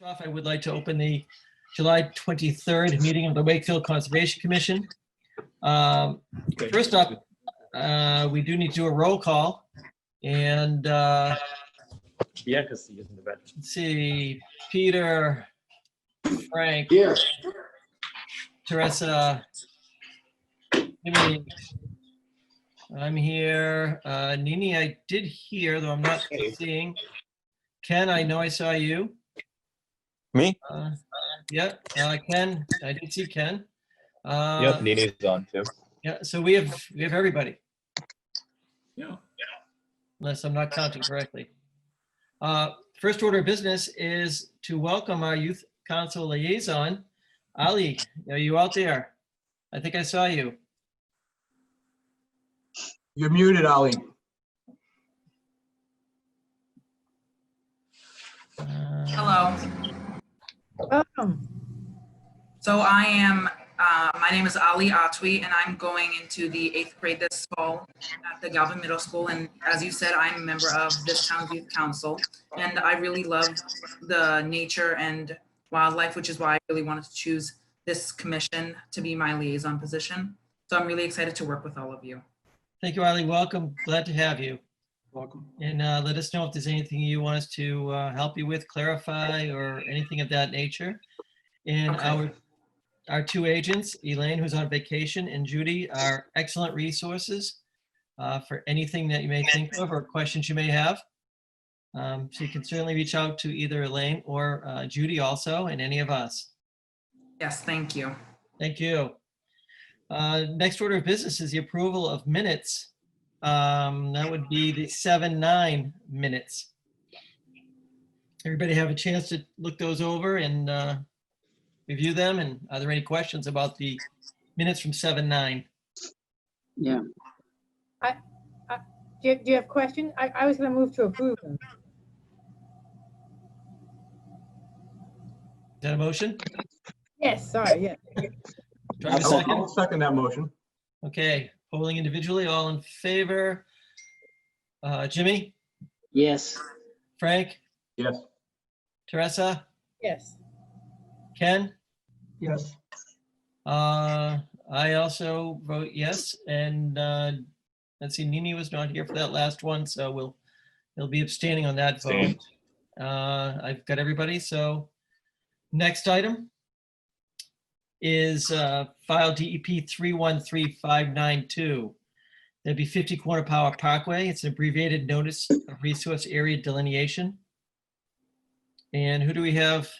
Off, I would like to open the July 23rd meeting of the Wakefield Conservation Commission. First up, we do need to do a roll call. And Bianca's in the bed. let's see, Peter, Frank, Here. Teresa, Jimmy, I'm here. Nini, I did hear, though I'm not seeing. Ken, I know I saw you. Me? Yeah, Ken, I did see Ken. Yep, Nini's on too. Yeah, so we have everybody, Yeah. unless I'm not counting correctly. First order of business is to welcome our youth council liaison, Ali. Are you out there? I think I saw you. You're muted, Ali. Hello. So I am, my name is Ali Atwi, and I'm going into the 8th grade this fall at the Galvin Middle School. And as you said, I'm a member of this town's youth council. And I really love the nature and wildlife, which is why I really wanted to choose this commission to be my liaison position. So I'm really excited to work with all of you. Thank you, Ali. Welcome. Glad to have you. Welcome. And let us know if there's anything you want us to help you with, clarify, or anything of that nature. And Okay. our two agents, Elaine, who's on vacation, and Judy, are excellent resources for anything that you may think of or questions you may have. So you can certainly reach out to either Elaine or Judy also, and any of us. Yes, thank you. Thank you. Next order of business is the approval of minutes. That would be the 7-9 minutes. Everybody have a chance to look those over and review them, and are there any questions about the minutes from 7-9? Yeah. Do you have a question? I was going to move to approve them. Is that a motion? Yes, sorry, yeah. Do I have a second? I'll second that motion. Okay, polling individually, all in favor? Jimmy, Yes. Frank, Yes. Teresa, Yes. Ken? Yes. I also vote yes, and let's see, Nini was not here for that last one, so he'll be abstaining on that vote. I've got everybody, so next item is file DEP 313592. That'd be 50 Corner Power Parkway. It's an abbreviated notice of resource area delineation. And who do we have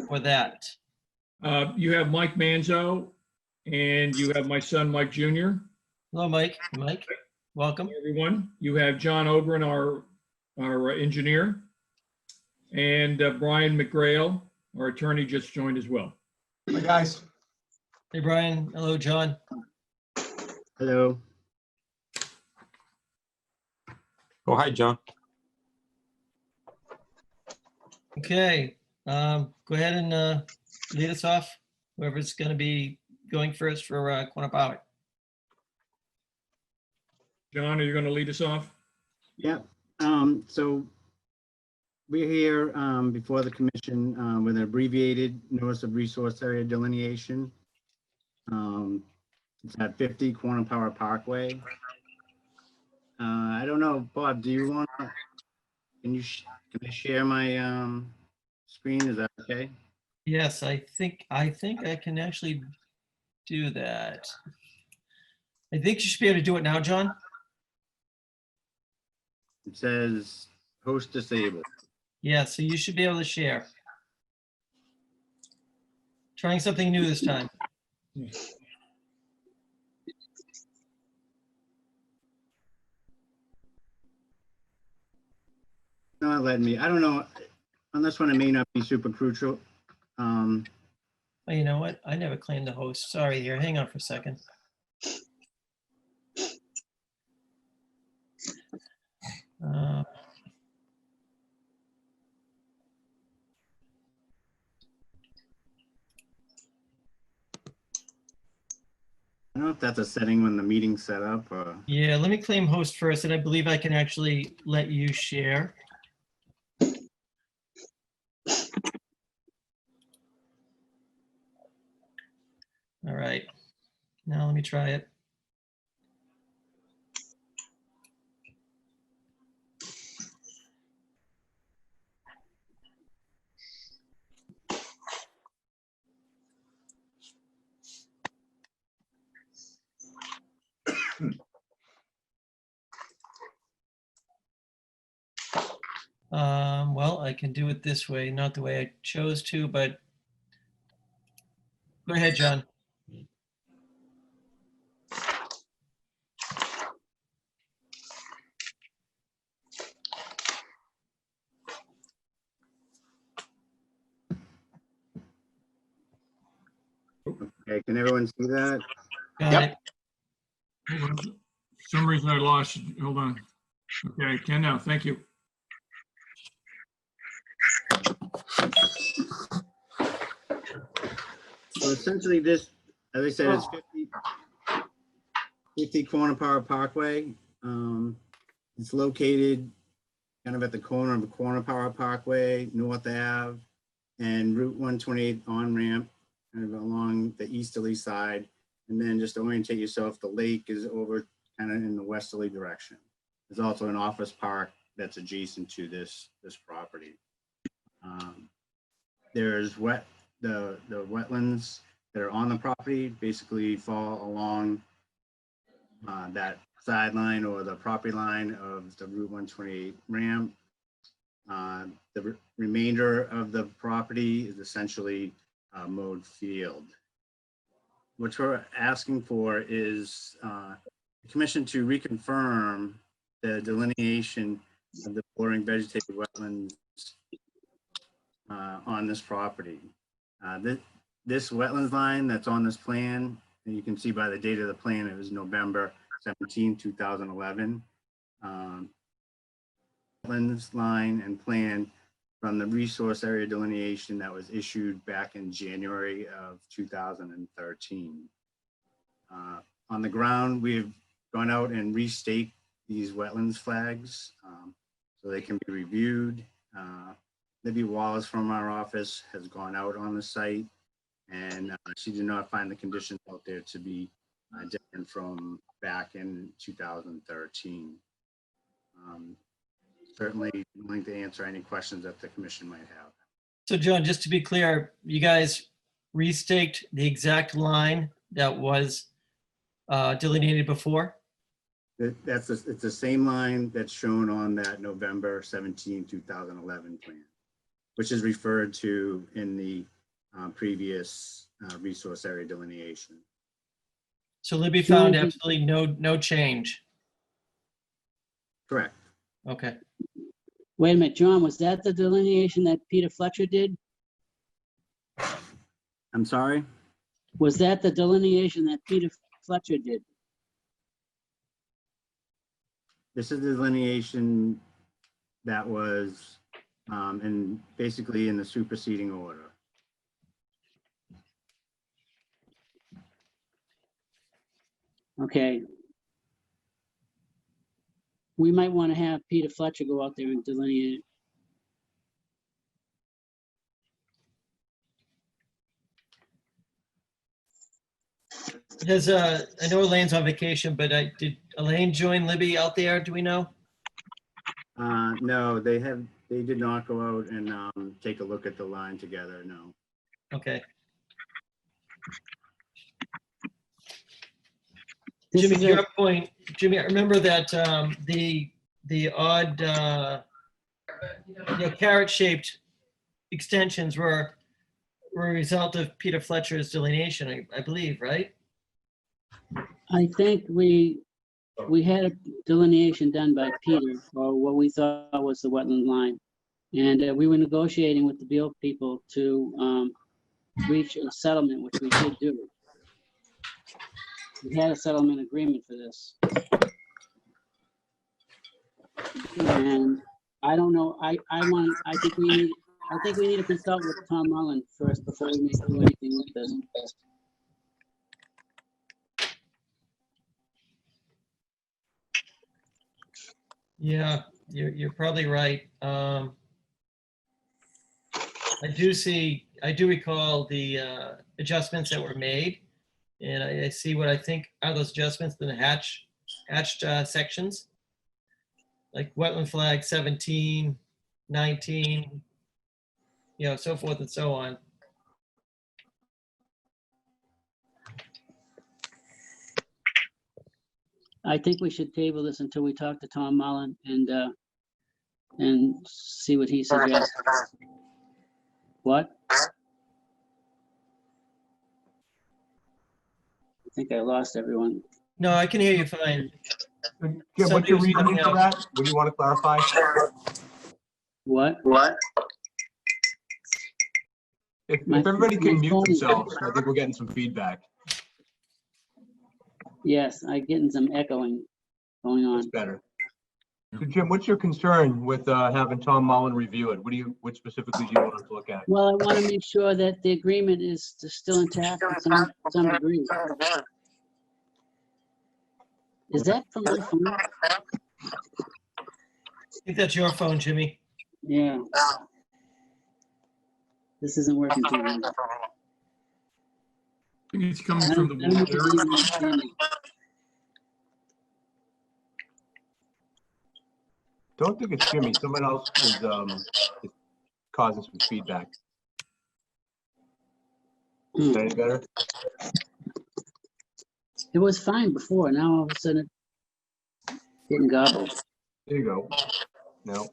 for that? You have Mike Manzo, and you have my son, Mike Jr. Hello, Mike. Mike, welcome. Everyone, you have John Oberon, our engineer, and Brian McGrail, our attorney, just joined as well. Hi, guys. Hey, Brian. Hello, John. Hello. Oh, hi, John. Okay, go ahead and lead us off, whoever's going to be going first for Corner Power. John, are you going to lead us off? Yeah. So we're here before the commission with an abbreviated notice of resource area delineation. It's at 50 Corner Power Parkway. I don't know, Bob, do you want to, can I share my screen? Is that okay? Yes, I think I can actually do that. I think you should be able to do it now, John. It says host disabled. Yeah, so you should be able to share. Trying something new this time. Not letting me, I don't know, on this one, it may not be super crucial. Oh, you know what? I never claimed the host. Sorry here. Hang on for a second. I don't know if that's a setting when the meeting's set up or. Yeah, let me claim host first, and I believe I can actually let you share. right. Now let me try it. Well, I can do it this way, not the way I chose to, but go ahead, John. Okay, can everyone see that? Got Yep. it. Hold on. For some reason I lost you. Hold on. Okay, I can now. Thank you. So essentially this, as I said, it's 50 Corner Power Parkway. It's located kind of at the corner of Corner Power Parkway, North Ave, and Route 128 on-ramp, kind of along the easterly side. And then just to orientate yourself, the lake is over kind of in the westerly direction. There's also an office park that's adjacent to this property. There's the wetlands that are on the property basically fall along that sideline or the property line of the Route 128 ramp. The remainder of the property is essentially mowed field. What we're asking for is the commission to reconfirm the delineation of the bordering vegetated wetlands on this property. This wetlands line that's on this plan, and you can see by the date of the plan, it was November 17, 2011. Wetlands line and plan from the resource area delineation that was issued back in January of 2013. On the ground, we've gone out and restaked these wetlands flags so they can be reviewed. Libby Wallace from our office has gone out on the site, and she did not find the conditions out there to be different from back in 2013. Certainly willing to answer any questions that the commission might have. So John, just to be clear, you guys restaked the exact line that was delineated before? It's the same line that's shown on that November 17, 2011 plan, which is referred to in the previous resource area delineation. So Libby found absolutely no change. Correct. Okay. Wait a minute, John, was that the delineation that Peter Fletcher did? I'm sorry? Was that the delineation that Peter Fletcher did? This is the delineation that was basically in the superseding order. Okay. We might want to have Peter Fletcher go out there and delineate it. Does I know Elaine's on vacation, but did Elaine join Libby out there? Do we know? No, they did not go out and take a look at the line together, no. Okay. This Jimmy, is to your point, Jimmy, I remember that the odd carrot-shaped extensions were a result of Peter Fletcher's delineation, I believe, right? I think we had a delineation done by Peter, or what we thought was the wetland line. And we were negotiating with the Beal people to reach a settlement, which we did do. We had a settlement agreement for this. And I don't know, I think we need to consult with Tom Mullen first before we do anything with this. Yeah, you're probably right. I do recall the adjustments that were made. And I see what I think are those adjustments in the hatched sections. Like wetland flag 17, 19, so forth and so on. I think we should table this until we talk to Tom Mullen and see what he suggests. What? I think I lost everyone. No, I can hear you fine. Jim, what's your Somebody was reasoning cutting for out. that? What do you want to clarify? What? If My- everybody my can mute phone is- themselves, I think we're getting some feedback. Yes, I'm getting some echoing going on. That's better. So Jim, what's your concern with having Tom Mullen review it? What specifically do you want us to look at? Well, I want to make sure that the agreement is still intact to some degree. Is that from my phone? I think that's your phone, Jimmy. Yeah. This isn't working too well. I think it's coming I from don't the I don't wall think there. it's even understanding. Don't think it's Jimmy. Someone else is causing some feedback. Is that any better? It was fine before. Now all of a sudden it's getting gobbled. There you go. No.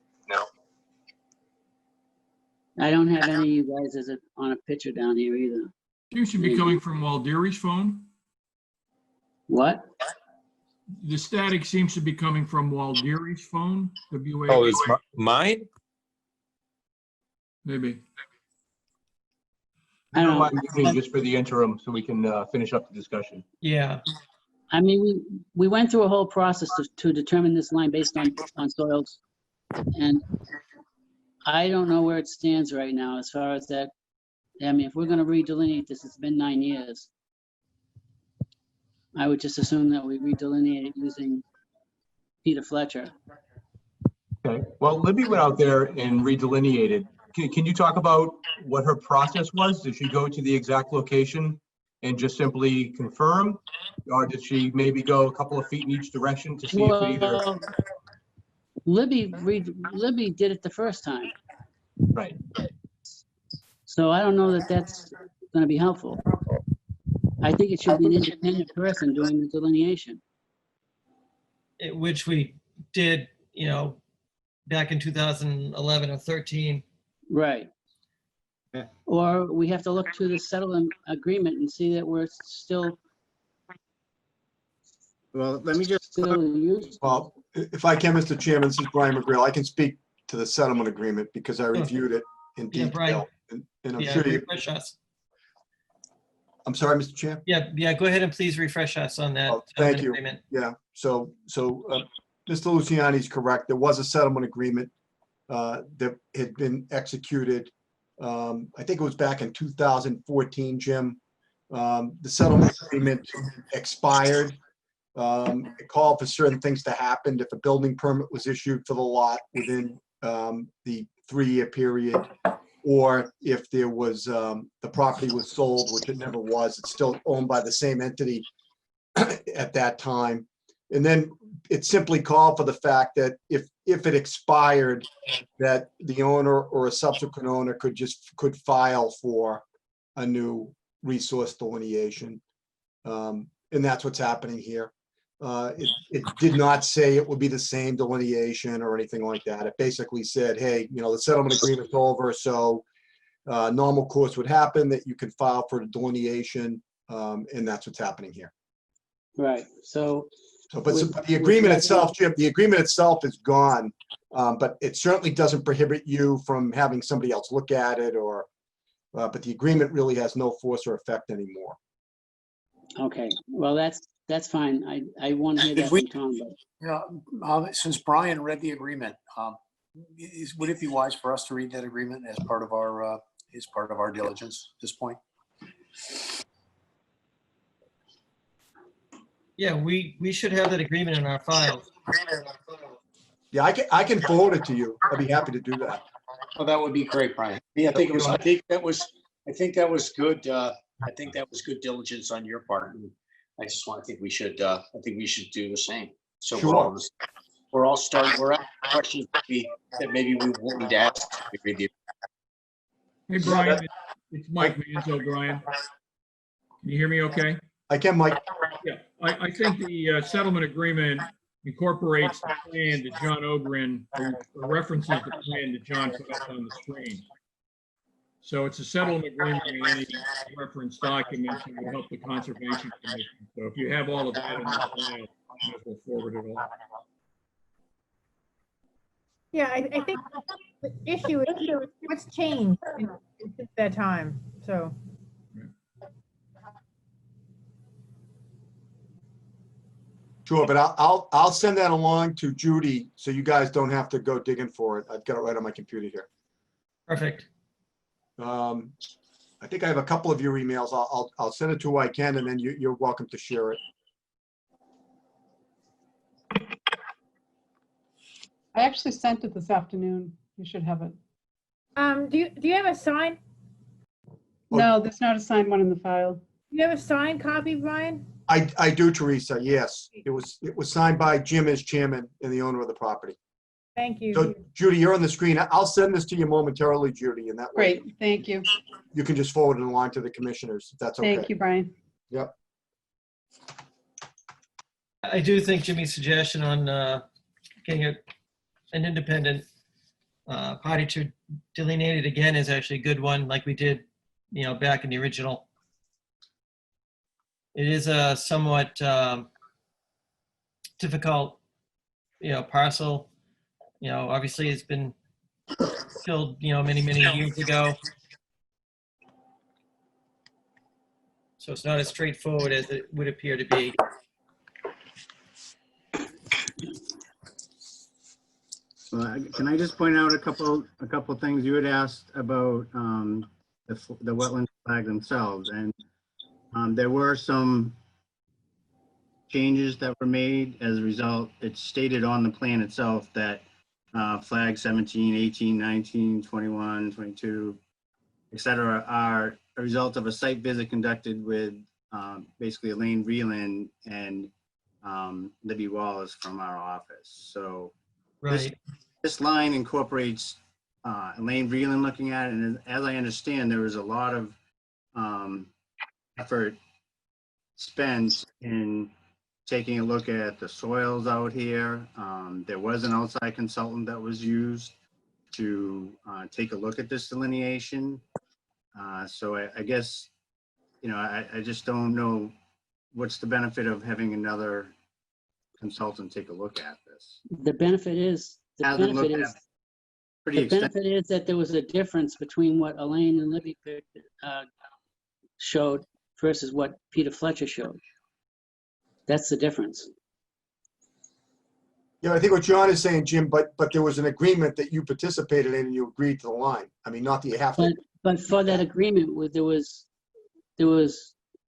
I don't have any of you guys on a picture down here either. Seems to be coming from Walderi's phone. What? The static seems to be coming from Walderi's phone. Oh, it's mine? Maybe. I don't know. mind muting just for the interim so we can finish up the discussion. Yeah. I mean, we went through a whole process to determine this line based on soils. And I don't know where it stands right now as far as that. I mean, if we're gonna redelineate this, it's been 9 years. I would just assume that we redelineate it using Peter Fletcher. Okay, well, Libby went out there and redelineated. Can you talk about what her process was? Did she go to the exact location and just simply confirm? Or did she maybe go a couple of feet in each direction to see if it either, Well, Libby did it the first time. right? So I don't know that that's gonna be helpful. I think it should be an independent person doing the delineation. Which we did, back in 2011 or 13. Right. Yeah. Or we have to look to the settlement agreement and see that we're still Well, let me just, used. Well, if I can, Mr. Chairman, this is Brian McGrail. I can speak to the settlement agreement because I reviewed it in Yeah, Brian. detail. And I'm Yeah, sure you, refresh us. I'm sorry, Mr. Chair? Yeah, go ahead and please refresh us on that. Oh, thank settlement you. agreement. Yeah, so Mr. Luciani's correct. There was a settlement agreement that had been executed. I think it was back in 2014, Jim. The settlement agreement expired. It called for certain things to happen if a building permit was issued for the lot within the 3-year period, or if there was, the property was sold, which it never was. It's still owned by the same entity at that time. And then it simply called for the fact that if it expired, that the owner or a subsequent owner could file for a new resource delineation. And that's what's happening here. It did not say it would be the same delineation or anything like that. It basically said, hey, the settlement agreement's over, so normal course would happen that you could file for the delineation, and that's what's happening here. Right, But the agreement itself, Jim, the agreement itself is gone, but it certainly doesn't prohibit you from having somebody else look at it but the agreement really has no force or effect anymore. okay, well, that's fine. I want to hear Did that we- from Tom, but Yeah, since Brian read the agreement, would it be wise for us to read that agreement as part of our diligence at this point? Yeah, we should have that agreement in our files. Yeah, I can forward it to you. I'd be happy to do that. Oh, that would be great, Brian. Yeah, I think that was good. I think that was good diligence on your part. And I think we should do the same. So Sure. we're all starting, we're at questions that maybe we won't need to ask. We read the Hey, Brian, it's Mike Manzo, Brian. Can you hear me okay? I can, Mike. Yeah, I think the settlement agreement incorporates the plan that John Ogren, or references the plan that John put up on the screen. So it's a settlement agreement in any reference documents that would help the Conservation Commission. So if you have all of that in the file, we'll forward it all. Yeah, I think the issue is what's changed since that time, so. Sure, but I'll send that along to Judy so you guys don't have to go digging for it. I've got it right on my computer here. Perfect. I think I have a couple of your emails. I'll send it to who I can, and then you're welcome to share it. I actually sent it this afternoon. You should have it. Do you have a signed, No, there's not a signed one in the file. do you have a signed copy, Brian? I do, Teresa, yes. It was signed by Jim as chairman and the owner of the property. Thank you. So Judy, you're on the screen. I'll send this to you momentarily, Judy, and that way Great, thank you. you can just forward it along to the commissioners, if that's okay. Thank you, Brian. Yep. I do think Jimmy's suggestion on getting an independent party to delineate it again is actually a good one, like we did, back in the original. It is a somewhat difficult, parcel. Obviously it's been killed, many, many years ago. So it's not as straightforward as it would appear to be. Can I just point out a couple things you had asked about the wetland flag themselves, and there were some changes that were made as a result. It's stated on the plan itself that flag 17, 18, 19, 21, 22, etc. are a result of a site visit conducted with basically Elaine Vreeland and Libby Wallace from our office. So Right. this line incorporates Elaine Vreeland looking at it, and as I understand, there was a lot of effort spent in taking a look at the soils out here. There was an outside consultant that was used to take a look at this delineation. So I guess, I just don't know what's the benefit of having another consultant take a look at this. The benefit is, Hasn't looked at pretty the extensive. benefit is that there was a difference between what Elaine and Libby showed versus what Peter Fletcher showed. That's the difference. Yeah, I think what John is saying, Jim, but there was an agreement that you participated in and you agreed to the line. I mean, not that you have to. But for that agreement, there was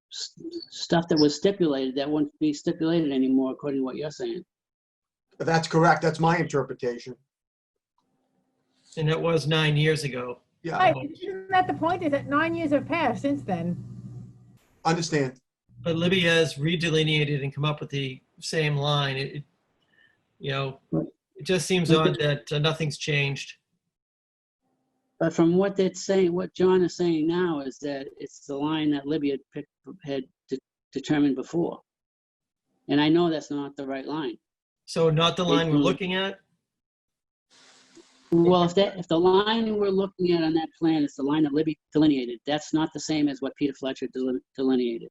stuff that was stipulated that wouldn't be stipulated anymore, according to what you're saying. That's correct. That's my interpretation. And that was 9 years ago. Yeah, Right, isn't that the point, is that 9 years have passed since then? understand. But Libby has redelineated and come up with the same line. It just seems odd that nothing's changed. But from what they're saying, what John is saying now is that it's the line that Libby had determined before. And I know that's not the right line. So not the line we're looking at? Well, if the line we're looking at on that plan is the line that Libby delineated, that's not the same as what Peter Fletcher delineated.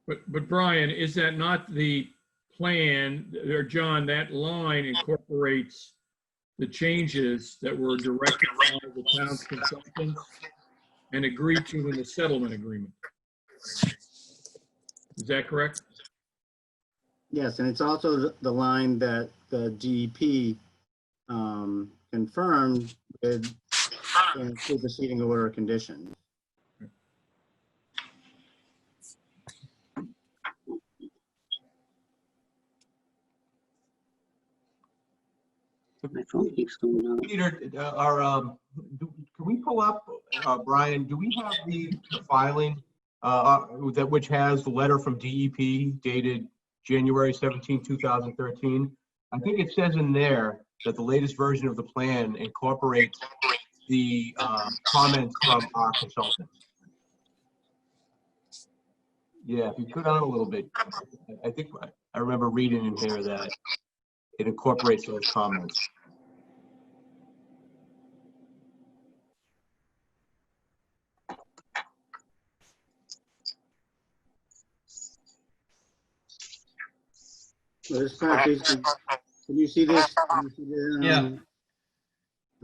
But Brian, is that not the plan, or John, that line incorporates the changes that were directed by the town's consultants and agreed to in the settlement agreement? Is that correct? Yes, and it's also the line that the DEP confirmed with the superseding order of conditions. My phone keeps going out. Peter, can we pull up, Brian, do we have the filing that which has the letter from DEP dated January 17, 2013? I think it says in there that the latest version of the plan incorporates the comments from our consultants. Yeah, if you go down a little bit, I think I remember reading in here that it incorporates those comments. So this part basically, can you see this? Can you see the, Yeah.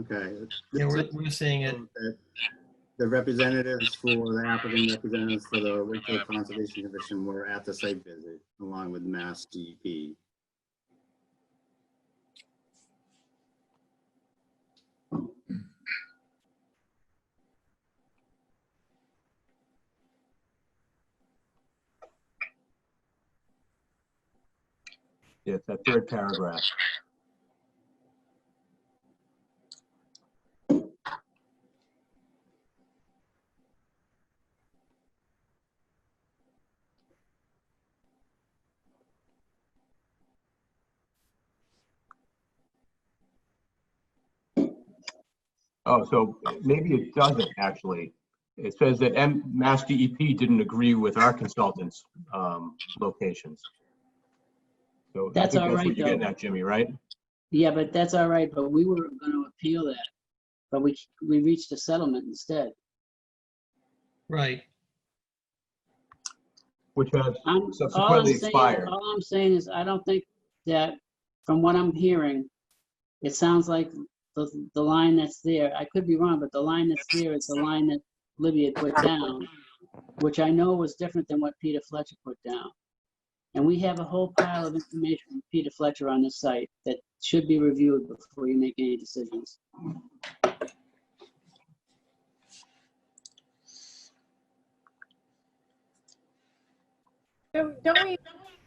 Okay. Yeah, we're seeing it. The representatives for the applicant representatives for the Wakefield Conservation Commission were at the site visit along with Mass DEP. Yeah, it's that third paragraph. Oh, so maybe it doesn't actually. It says that Mass DEP didn't agree with our consultants' locations. So That's I think all that's right, what you're getting though. at, Jimmy, right? Yeah, but that's all right, but we were gonna appeal that, but we reached a settlement instead. Right. Which has All I'm subsequently saying, expired. all I'm saying is, I don't think that, from what I'm hearing, it sounds like the line that's there, I could be wrong, but the line that's there is the line that Libby had put down, which I know was different than what Peter Fletcher put down. And we have a whole pile of information from Peter Fletcher on this site that should be reviewed before you make any decisions. So don't we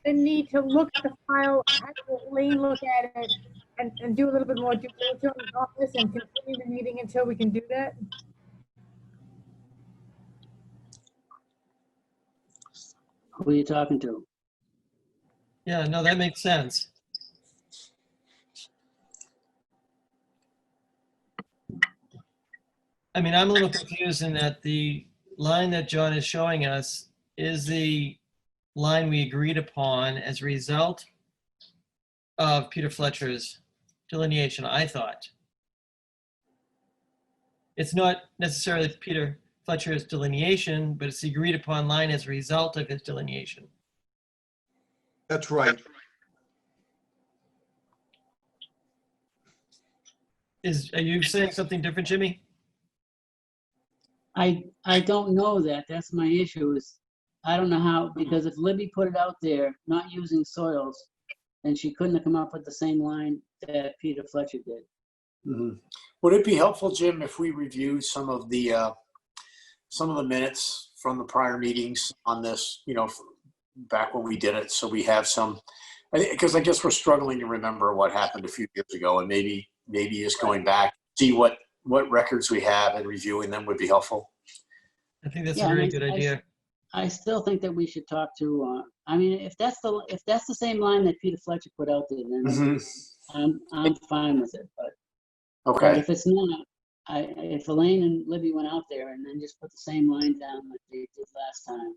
then need to look at the file, have Elaine look at it and do a little bit more due diligence on the office and continue the meeting until we can do that? Who are you talking to? Yeah, no, that makes sense. I mean, I'm a little confused in that the line that John is showing us is the line we agreed upon as a result of Peter Fletcher's delineation, I thought. It's not necessarily Peter Fletcher's delineation, but it's the agreed upon line as a result of his delineation. That's right. Are you saying something different, Jimmy? I don't know that. That's my issue is, I don't know how, because if Libby put it out there, not using soils, then she couldn't have come up with the same line that Peter Fletcher did. Mhm. Would it be helpful, Jim, if we review some of the minutes from the prior meetings on this, you know, back when we did it, so we have some, because I guess we're struggling to remember what happened a few years ago, and maybe just going back, see what records we have and reviewing them would be helpful. I think that's Yeah, a I very mean, good idea. I still think that we should talk to, I mean, if that's the same line that Peter Fletcher put out there, then I'm fine with it, but Okay. if it's not, if Elaine and Libby went out there and then just put the same line down that they did last time,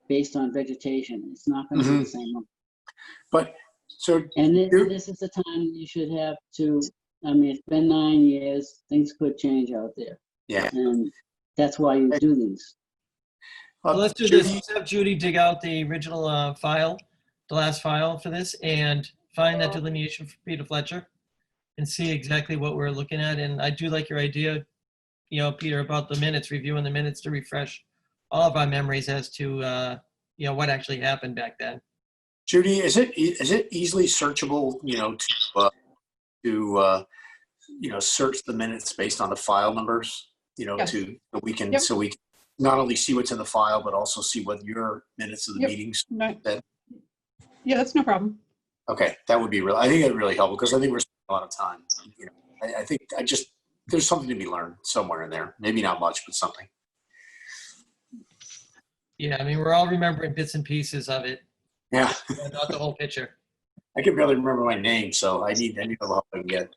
based on vegetation, it's not gonna be the same one. But, so, And this is the time you should have to, I mean, it's been 9 years, things could change out there. yeah. And that's why you do these. So let's do this. Let's have Judy dig out the original file, the last file for this, and find that delineation for Peter Fletcher and see exactly what we're looking at. And I do like your idea, you know, Peter, about the minutes, reviewing the minutes to refresh all of our memories as to, you know, what actually happened back then. Judy, is it easily searchable, you know, to search the minutes based on the file numbers, you know, Yes. so we can Yep. not only see what's in the file, but also see what your minutes of the Yep. meetings. Yeah, that's no problem. Okay, that would be I think that'd be really helpful, because I think we're a lot of time. You know, I think there's something to be learned somewhere in there. Maybe not much, but something. Yeah, I mean, we're all remembering bits and pieces of it, Yeah. not the whole picture. I can barely remember my name, so I need the help I can get.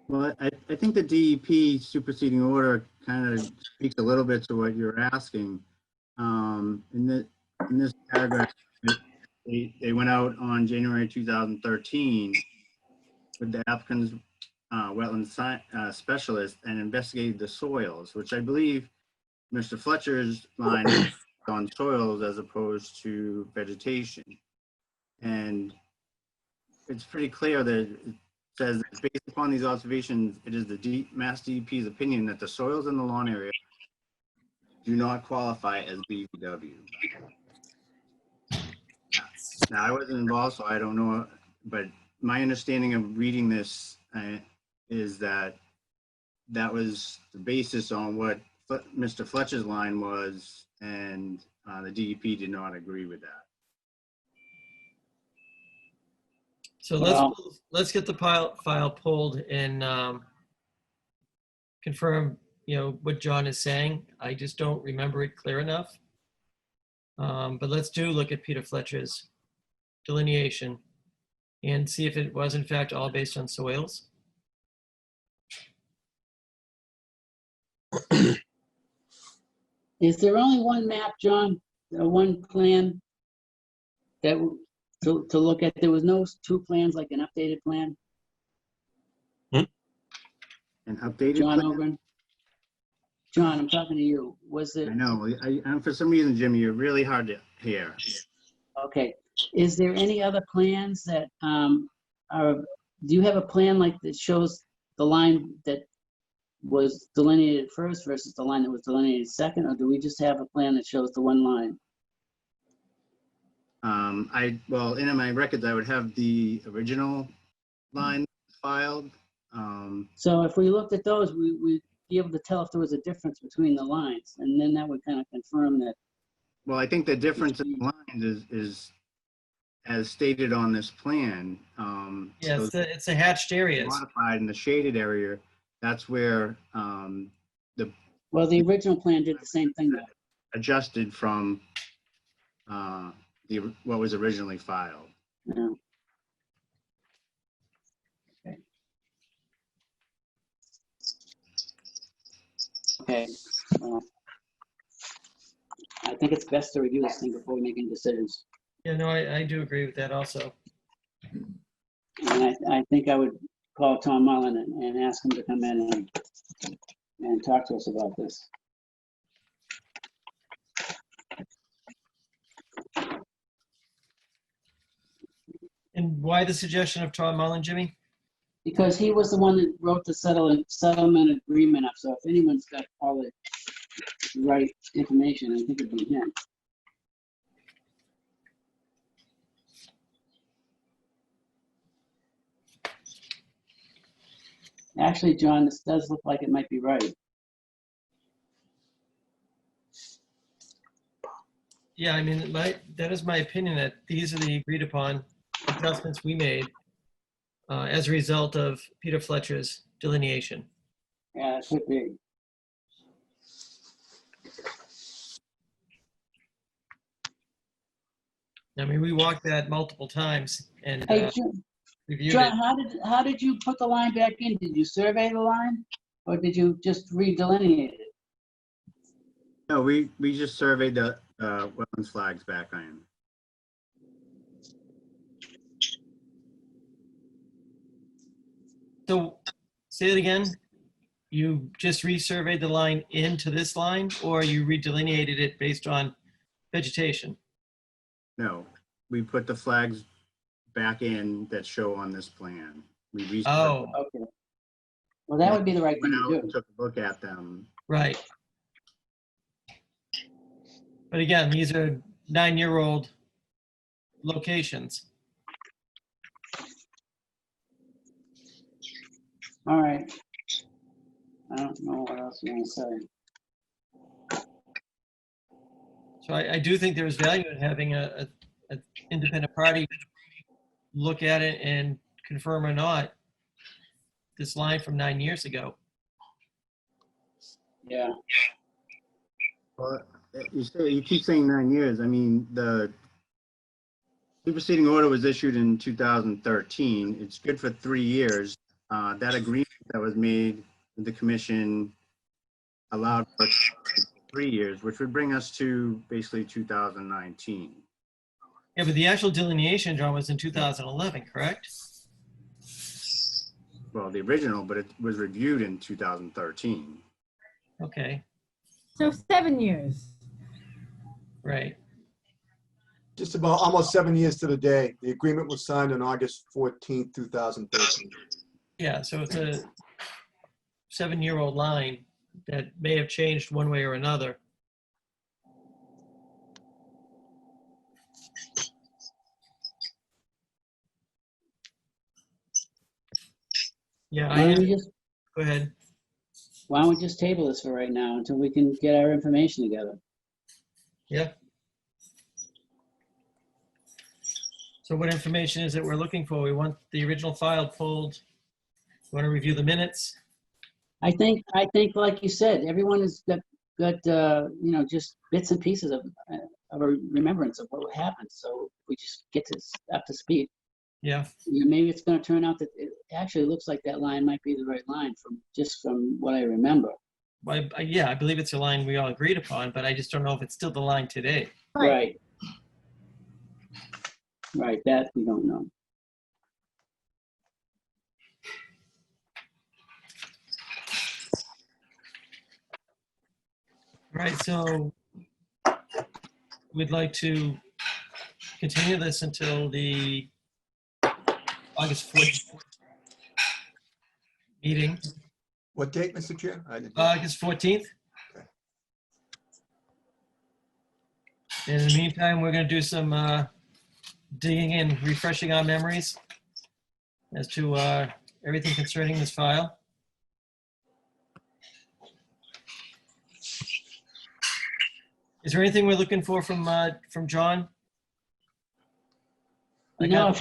Well, I think the DEP superseding order kind of speaks a little bit to what you're asking. In this paragraph, they went out on January 2013 with the applicant's wetland specialist and investigated the soils, which I believe Mr. Fletcher's line is on soils as opposed to vegetation. And it's pretty clear that it says that based upon these observations, it is the Mass DEP's opinion that the soils in the lawn area do not qualify as BVW. Now, I wasn't involved, so I don't know, but my understanding of reading this is that that was the basis on what Mr. Fletcher's line was, and the DEP did not agree with that. So let's get the file pulled and confirm, what John is saying. I just don't remember it clear enough. But let's look at Peter Fletcher's delineation and see if it was in fact all based on soils. Is there only one map, John, or one plan that to look at? There was no two plans, like an updated plan? An updated John plan? Ogren? John, I'm talking to you. Was it? I know. For some reason, Jimmy, you're really hard to hear. Okay. Is there any other plans that do you have a plan like that shows the line that was delineated first versus the line that was delineated second, or do we just have a plan that shows the one line? Well, in my records, I would have the original line filed. So if we looked at those, we'd be able to tell if there was a difference between the lines, and then that would kind of confirm that. Well, I think the difference in the lines is as stated on this plan. Yeah, so it's the hatched areas. modified in the shaded area. That's where Well, the original plan did the same thing, though. adjusted from what was originally filed. Yeah. Okay. Okay. Well, I think it's best to review this thing before we make any decisions. Yeah, no, I do agree with that also. And I think I would call Tom Mullen and ask him to come in and talk to us about this. And why the suggestion of Tom Mullen, Jimmy? Because he was the one that wrote the settlement agreement up. So if anyone's got all the right information, I think it'd be him. Actually, John, this does look like it might be right. Yeah, I mean, that is my opinion, that these are the agreed upon adjustments we made as a result of Peter Fletcher's delineation. Yeah, it could be. I mean, we walked that multiple times and Hey, reviewed John, it. how did you put the line back in? Did you survey the line, or did you just redelineate it? No, we just surveyed the wetlands flags back in. So, say it again. You just resurveyed the line into this line, or you redelineated it based on vegetation? No, we put the flags back in that show on this plan. We resurveyed. Oh, Okay. Well, that would be the right thing Went out to and do. took a look at them. right. But again, these are 9-year-old locations. All right. I don't know what else you want to say. So I do think there's value in having an independent party look at it and confirm or not this line from 9 years ago. Yeah. Well, you keep saying 9 years. I mean, the superseding order was issued in 2013. It's good for 3 years. That agreement that was made with the commission allowed for 3 years, which would bring us to basically 2019. Yeah, but the actual delineation, John, was in 2011, correct? Well, the original, but it was reviewed in 2013. Okay, So 7 years. right. Just about almost 7 years to the day. The agreement was signed on August 14th, 2013. Yeah, so it's a 7-year-old line that may have changed one way or another. Yeah, Why don't we just, go ahead. why don't we just table this for right now until we can get our information together? Yeah. So what information is it we're looking for? We want the original file pulled. We want to review the minutes. I think, like you said, everyone has got, just bits and pieces of a remembrance of what happened. So we just get to up to speed. Yeah, Maybe it's going to turn out that it actually looks like that line might be the right line from what I remember. yeah, I believe it's a line we all agreed upon, but I just don't know if it's still the line today. Right. Right, that we don't know. Right, so we'd like to continue this until the August 14th meeting. What date, Mr. Chair? I didn't- August 14th. Okay. In the meantime, we're going to do some digging and refreshing our memories as to everything concerning this file. Is there anything we're looking for from John? You know, if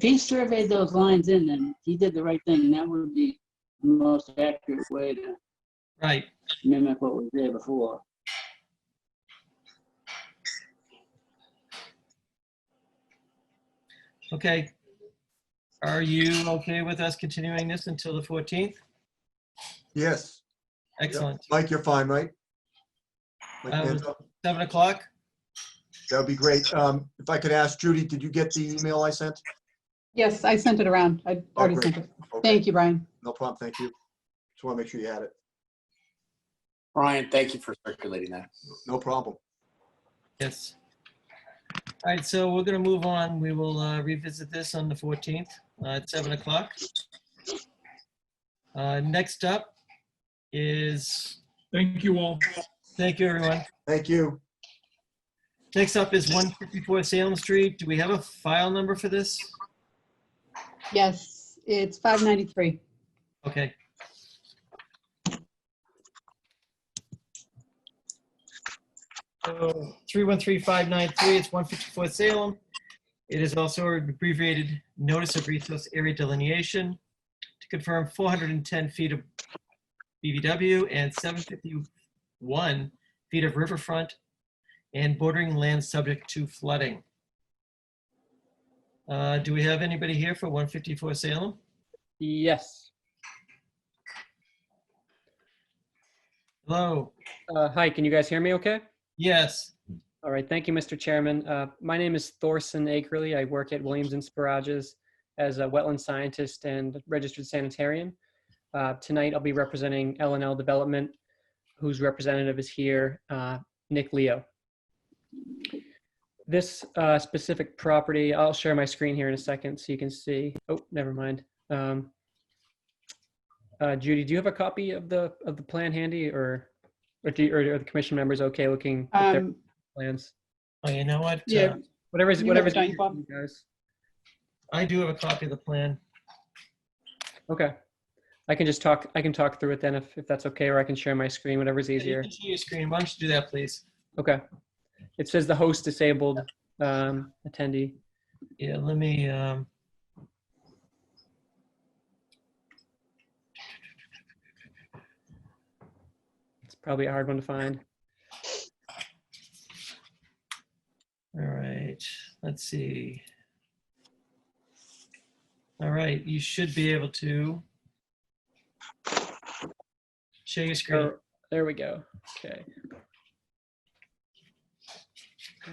he surveyed those lines in, then he did the right thing, and that would be the most accurate way to Right. mimic what was there before. Okay. Are you okay with us continuing this until the 14th? Yes. Excellent. Mike, you're fine, right? Mike Manzo? 7 o'clock? That would be great. If I could ask Judy, did you get the email I sent? Yes, I sent it around. I already great. sent it. Okay. Thank you, Brian. No problem, thank you. Just want to make sure you had it. Brian, thank you for circulating that. No problem. Yes. All right, so we're going to move on. We will revisit this on the 14th at 7 o'clock. Next up is, Thank you all. thank you, everyone. Thank you. Next up is 154 Salem Street. Do we have a file number for this? Yes, it's 593. Okay. So 313593, it's 154 Salem. It is also an abbreviated Notice of Resource Area Delineation to confirm 410 feet of BVW and 751 feet of riverfront and bordering land subject to flooding. Do we have anybody here for 154 Salem? Yes. Hello. Hi, can you guys hear me okay? Yes. All right, thank you, Mr. Chairman. My name is Thorson Akerley. I work at Williams and Sparages as a wetland scientist and registered sanitarian. Tonight, I'll be representing L&L Development, whose representative is here, Nick Leo. This specific property, I'll share my screen here in a second so you can see. Oh, never mind. Judy, do you have a copy of the plan handy, or are the commission members okay looking at their plans? Oh, you know what? Yeah. Whatever's You have easier time, for Bob? you guys. I do have a copy of the plan. Okay. I can talk through it then if that's okay, or I can share my screen, whatever's Yeah, you easier. can share your screen. Why don't you do that, please? Okay. It says the host disabled attendee. Yeah, let me probably a hard one to find. All right, let's see. All right, you should be able to share your screen. Oh, there we go. Okay.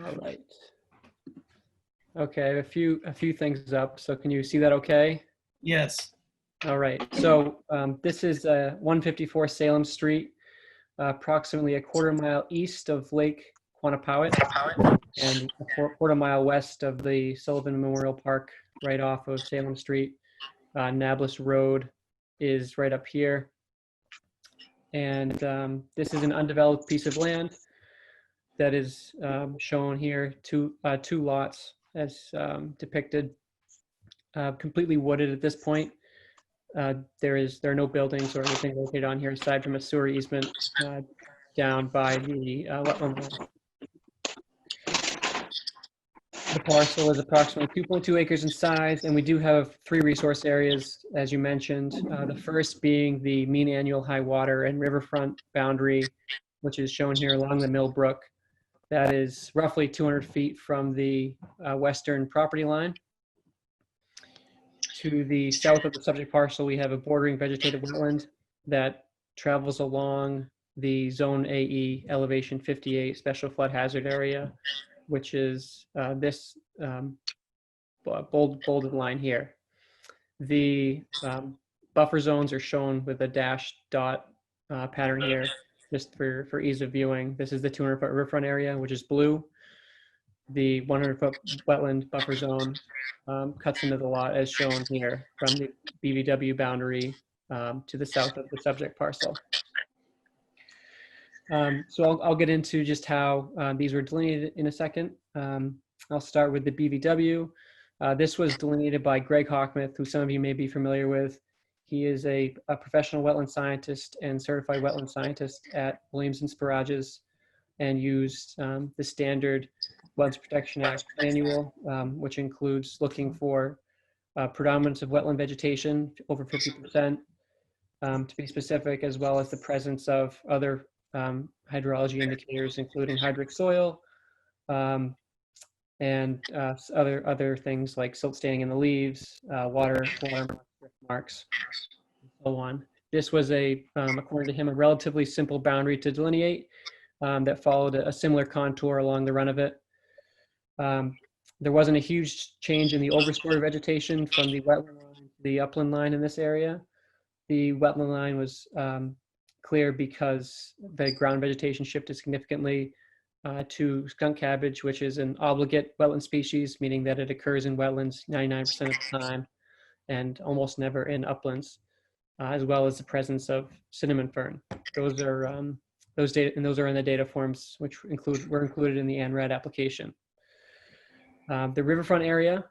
All right. Okay, I have a few things up. So can you see that okay? Yes. All right. So this is 154 Salem Street, approximately a quarter-mile east of Lake Quannapowitt and a quarter-mile west of the Sullivan Memorial Park, right off of Salem Street. Nablus Road is right up here. And this is an undeveloped piece of land that is shown here, two lots as depicted, completely wooded at this point. There are no buildings or anything located on here aside from a sewer easement down by the wetland line. The parcel is approximately 2.2 acres in size, and we do have 3 resource areas, as you mentioned. The first being the mean annual high water and riverfront boundary, which is shown here along the Mill Brook. That is roughly 200 feet from the western property line. To the south of the subject parcel, we have a bordering vegetative wetland that travels along the Zone AE elevation 58 special flood hazard area, which is this bolded line here. The buffer zones are shown with a dashed dot pattern here, just for ease of viewing. This is the 200-foot riverfront area, which is blue. The 100-foot wetland buffer zone cuts into the lot as shown here from the BVW boundary to the south of the subject parcel. So I'll get into just how these were delineated in a second. I'll start with the BVW. This was delineated by Greg Hockmuth, who some of you may be familiar with. He is a professional wetland scientist and certified wetland scientist at Williams and Sparages, and used the standard Wetlands Protection Act manual, which includes looking for predominance of wetland vegetation over 50%, to be specific, as well as the presence of other hydrology indicators, including hydric soil, and other things like silt staining in the leaves, water marks, and so on. This was according to him, a relatively simple boundary to delineate that followed a similar contour along the run of it. There wasn't a huge change in the overstory vegetation from the wetland line to the upland line in this area. The wetland line was clear because the ground vegetation shifted significantly to skunk cabbage, which is an obligate wetland species, meaning that it occurs in wetlands 99% of the time and almost never in uplands, as well as the presence of cinnamon fern. Those are in the data forms which were included in the ANRAD application. The riverfront area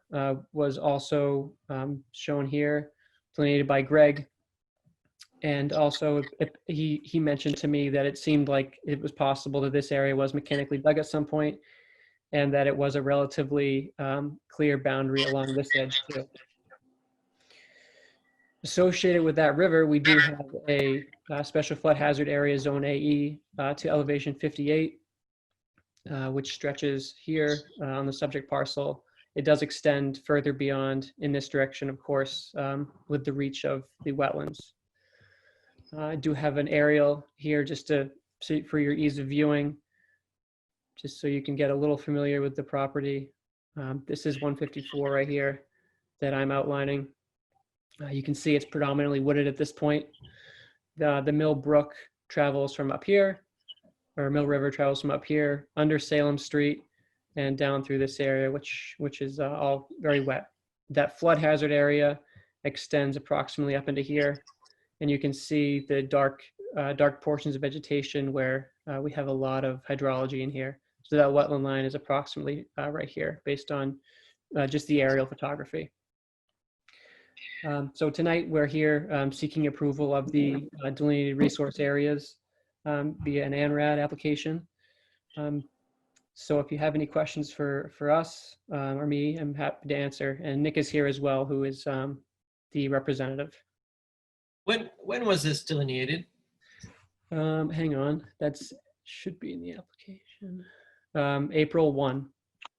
was also shown here, delineated by Greg. And also, he mentioned to me that it seemed like it was possible that this area was mechanically dug at some point, and that it was a relatively clear boundary along this edge too. Associated with that river, we do have a special flood hazard area, Zone AE, to elevation 58, which stretches here on the subject parcel. It does extend further beyond in this direction, of course, with the reach of the wetlands. I do have an aerial here just to see for your ease of viewing, just so you can get a little familiar with the property. This is 154 right here that I'm outlining. You can see it's predominantly wooded at this point. The Mill Brook travels from up here, or Mill River travels from up here under Salem Street and down through this area, which is all very wet. That flood hazard area extends approximately up into here. And you can see the dark portions of vegetation where we have a lot of hydrology in here. So that wetland line is approximately right here based on just the aerial photography. So tonight we're here seeking approval of the delineated resource areas via an ANRAD application. So if you have any questions for us or me, I'm happy to answer. And Nick is here as well, who is the representative. When was this delineated? Hang on, should be in the application. April 1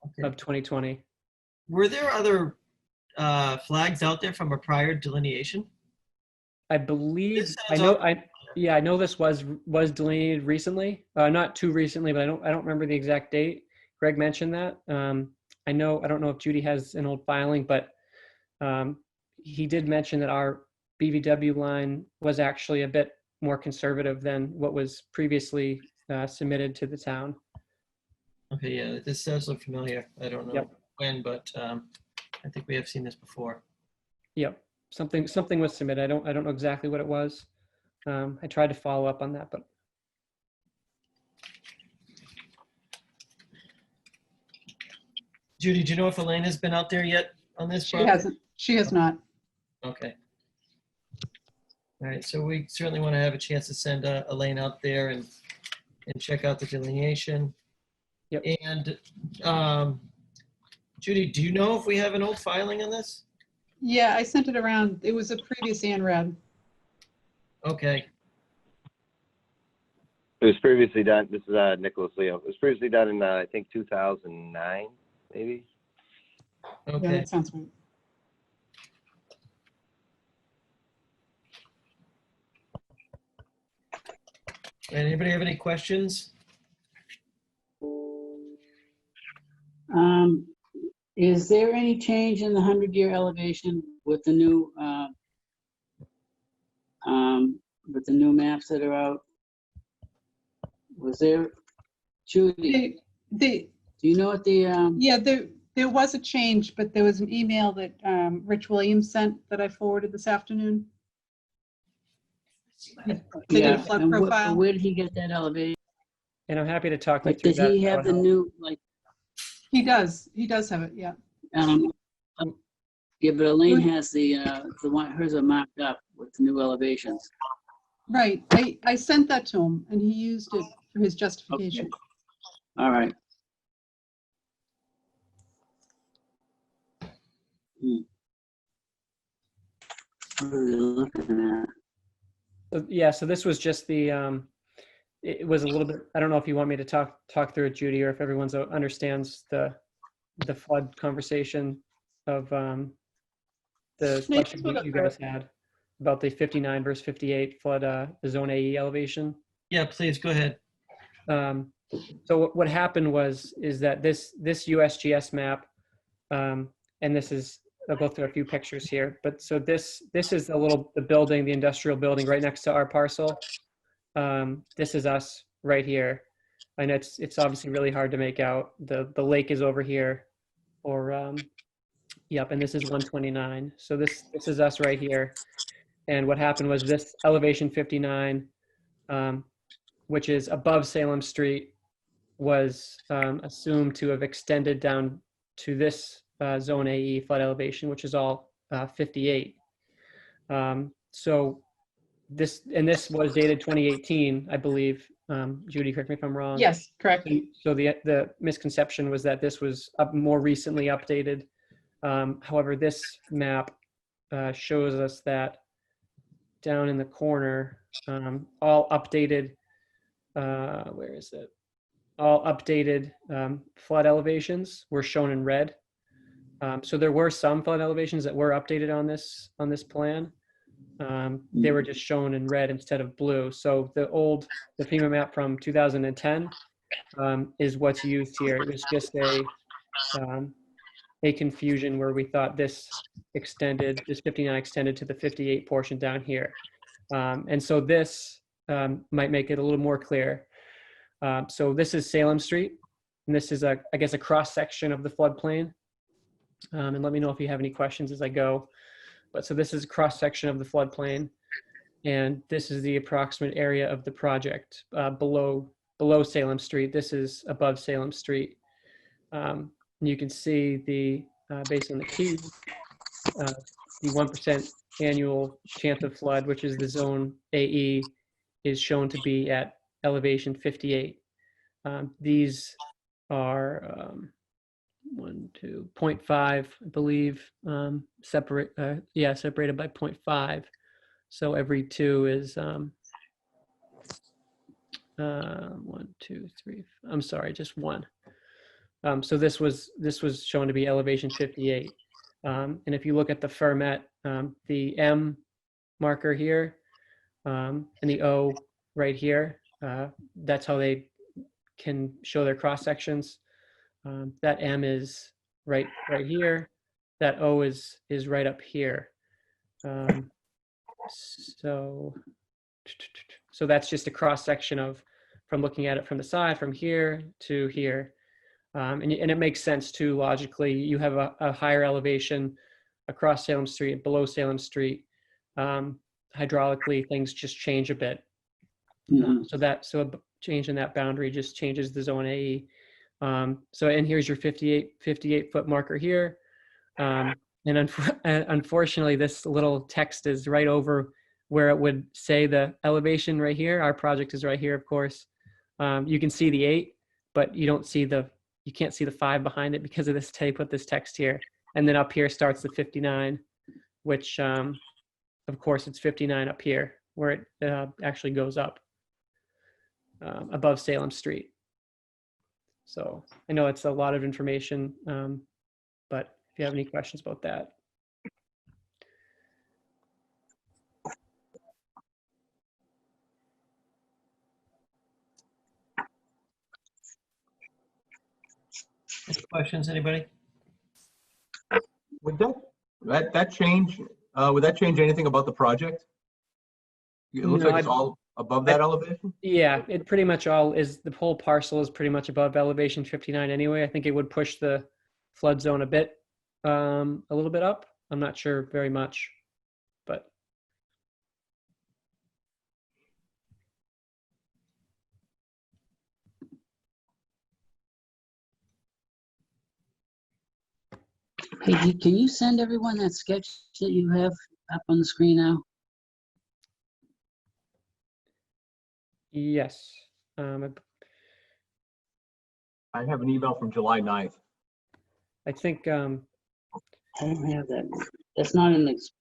Okay. of 2020. Were there other flags out there from a prior delineation? I believe, This I sounds know, awful. I know this was delineated recently. Not too recently, but I don't remember the exact date. Greg mentioned that. I don't know if Judy has an old filing, but he did mention that our BVW line was actually a bit more conservative than what was previously submitted to the town. Okay, yeah, this does look familiar. I don't know Yep. when, but I think we have seen this before. Yep, something was submitted. I don't know exactly what it was. I tried to follow up on that, but Judy, do you know if Elaine has been out there yet on this She project? hasn't, she has not. Okay. All right, so we certainly want to have a chance to send Elaine out there and check out the delineation. Yep. And Judy, do you know if we have an old filing on this? Yeah, I sent it around. It was a previous ANRAD. Okay, It was previously done, this is Nicholas Leo. It was previously done in, I think, 2009, maybe? Yeah, okay. that sounds right. Anybody have any questions? Is there any change in the 100-year elevation with the new maps that are out? Was there, Judy, They, do you know what the, yeah, there was a change, but there was an email that Rich Williams sent that I forwarded this afternoon. They did a flood and profile. where did he get that elevation? and I'm happy to talk you Like, through did that. he if that have would the help. new, like, He does have it, yeah. yeah, but Elaine has the one, hers are marked up with the new elevations. Right, I sent that to him and he used it for his justification. All right. What are we looking at? Yeah, so this was just the, it was a little bit, I don't know if you want me to talk through it, Judy, or if everyone's understands the flood conversation of the No, you question can go you through guys had about the 59 versus 58 flood, the zone AE elevation. Yeah, please, go ahead. So what happened is that this USGS map, and this is, I'll go through a few pictures here, but so this is the building, the industrial building right next to our parcel. This is us right here. And it's obviously really hard to make out. The lake is over here, or yep, and this is 129. So this is us right here. And what happened was this elevation 59, which is above Salem Street, was assumed to have extended down to this zone AE flood elevation, which is all 58. So this was dated 2018, I believe. Judy, correct me if I'm wrong. Yes, correct. So the misconception was that this was more recently updated. However, this map shows us that down in the corner, all updated, where is it? All updated flood elevations were shown in red. So there were some flood elevations that were updated on this plan. They were just shown in red instead of blue. So the FEMA map from 2010 is what's used here. It was just a confusion where we thought this 59 extended to the 58 portion down here. And so this might make it a little more clear. So this is Salem Street, and this is I guess a cross section of the floodplain. And let me know if you have any questions as I go. But so this is a cross section of the floodplain, and this is the approximate area of the project below Salem Street. This is above Salem Street. You can see based on the key, the 1% annual chance of flood, which is the zone AE, is shown to be at elevation 58. These are 0.5, I believe, separated by 0.5. So every two is 1, 2, 3. I'm sorry, just one. So this was shown to be elevation 58. And if you look at the Fermet, the M marker here and the O right here, that's how they can show their cross sections. That M is right here. That O is right up here. So that's just a cross section of from looking at it from the side, from here to here. And it makes sense too, logically. You have a higher elevation across Salem Street, below Salem Street. Hydraulically, things just change a bit. So a change in that boundary just changes the zone AE. And here's your 58 foot marker here. And unfortunately, this little text is right over where it would say the elevation right here. Our project is right here, of course. You can see the 8, but you can't see the 5 behind it because of this tape with this text here. And then up here starts the 59, which of course it's 59 up here where it actually goes up above Salem Street. So I know it's a lot of information, but if you have any questions about that. Any questions, anybody? Would that change, would that change anything about the project? It looks No, like it's all above that elevation? Yeah, it pretty much all is, the whole parcel is pretty much above elevation 59 anyway. I think it would push the flood zone a bit, a little bit up. I'm not sure very much, but. Hey, can you send everyone that sketch that you have up on the screen now? Yes. I have an email from July 9th. I think, I don't have that. That's not in this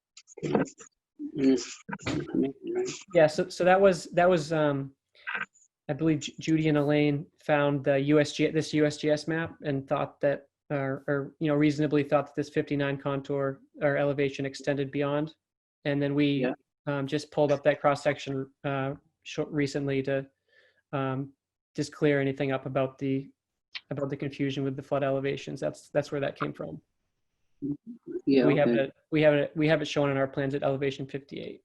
information, right? yeah, so that was I believe Judy and Elaine found the this USGS map and thought that, or reasonably thought that this 59 contour or elevation extended beyond. And then we just pulled up that cross section recently to just clear anything up about the confusion with the flood elevations. That's where that came from. Yeah, we have it shown in our plans at elevation 58.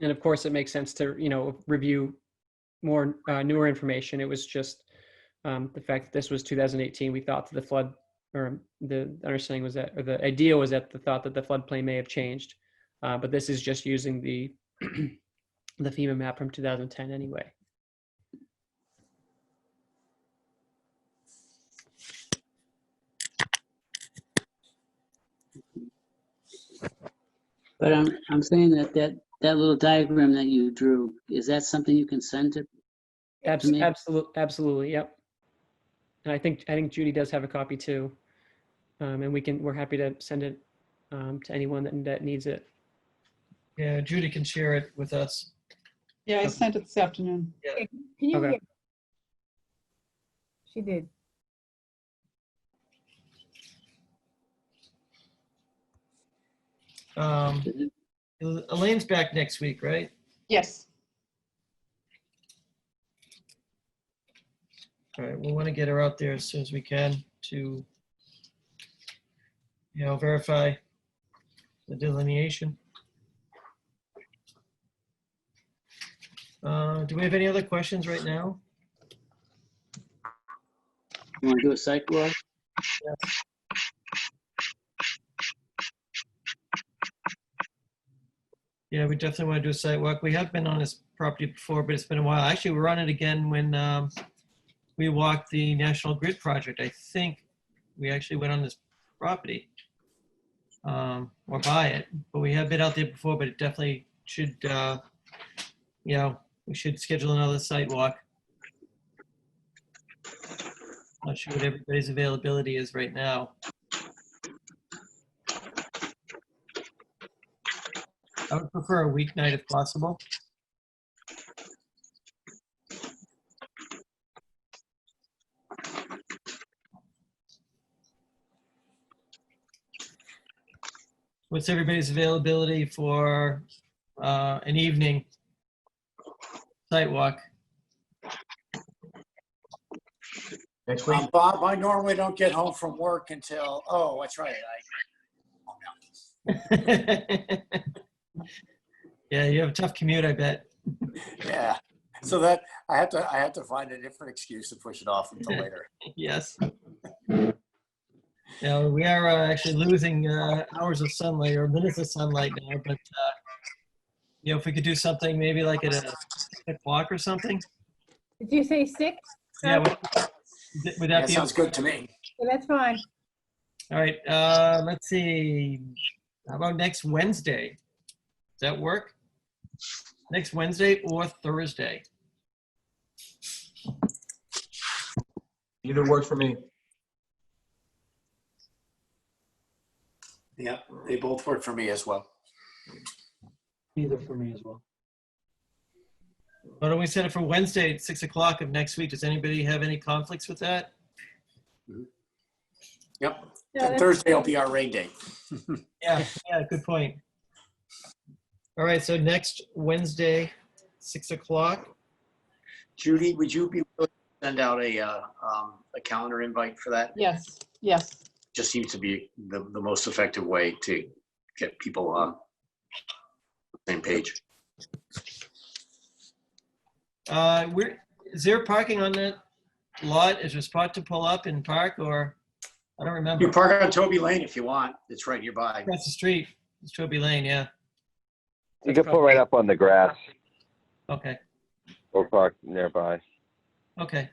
And of course, it makes sense to review more newer information. It was just the fact that this was 2018. We thought that the flood, or the understanding was that, or the idea was that the thought that the floodplain may have changed, but this is just using the the FEMA map from 2010 anyway. But I'm saying that little diagram that you drew, is that something you can send to me? Absolutely, yep. And I think Judy does have a copy too, and we're happy to send it to anyone that needs it. Yeah, Judy can share it with us. Yeah, I sent it this afternoon. Yeah. Can you Okay. hear? She did. Elaine's back next week, right? Yes. All right, we want to get her out there as soon as we can to, verify the delineation. Do we have any other questions right now? You want to do a site walk? Yeah, we definitely want to do a site walk. We have been on this property before, but it's been a while. Actually, we're on it again when we walked the National Grid project. I think we actually went on this property or by it, but we have been out there before, but it definitely should, we should schedule another site walk. Not sure what everybody's availability is right now. I would prefer a weeknight if possible. What's everybody's availability for an evening site walk? Next week? Bob, I normally don't get home from work until, oh, that's right. Yeah, you have a tough commute, I bet. Yeah. So that I have to find a different excuse to push it off until later. Yes. Yeah, we are actually losing hours of sunlight or minutes of sunlight now, but you know, if we could do something maybe like at 6 o'clock or something. Did you say 6? Yeah, would that That be? sounds good to me. Yeah, that's fine. All right, let's see. How about next Wednesday? Does that work? Next Wednesday or Thursday? Either works for me. Yeah, they both work for me as well. Either for me as well. Why don't we set it for Wednesday at 6 o'clock of next week? Does anybody have any conflicts with that? Yep. Yeah, And Thursday will be our rain day. Yeah, good point. All right, so next Wednesday, 6 o'clock. Judy, would you be willing to send out a calendar invite for that? Yes, yes. Just seems to be the most effective way to get people on the same page. Is there parking on that lot? Is there a spot to pull up and park, or I don't remember. You park on Toby Lane if you want. It's right nearby. Across the street. It's Toby Lane, yeah. You can pull right up on the grass Okay, or park nearby. okay.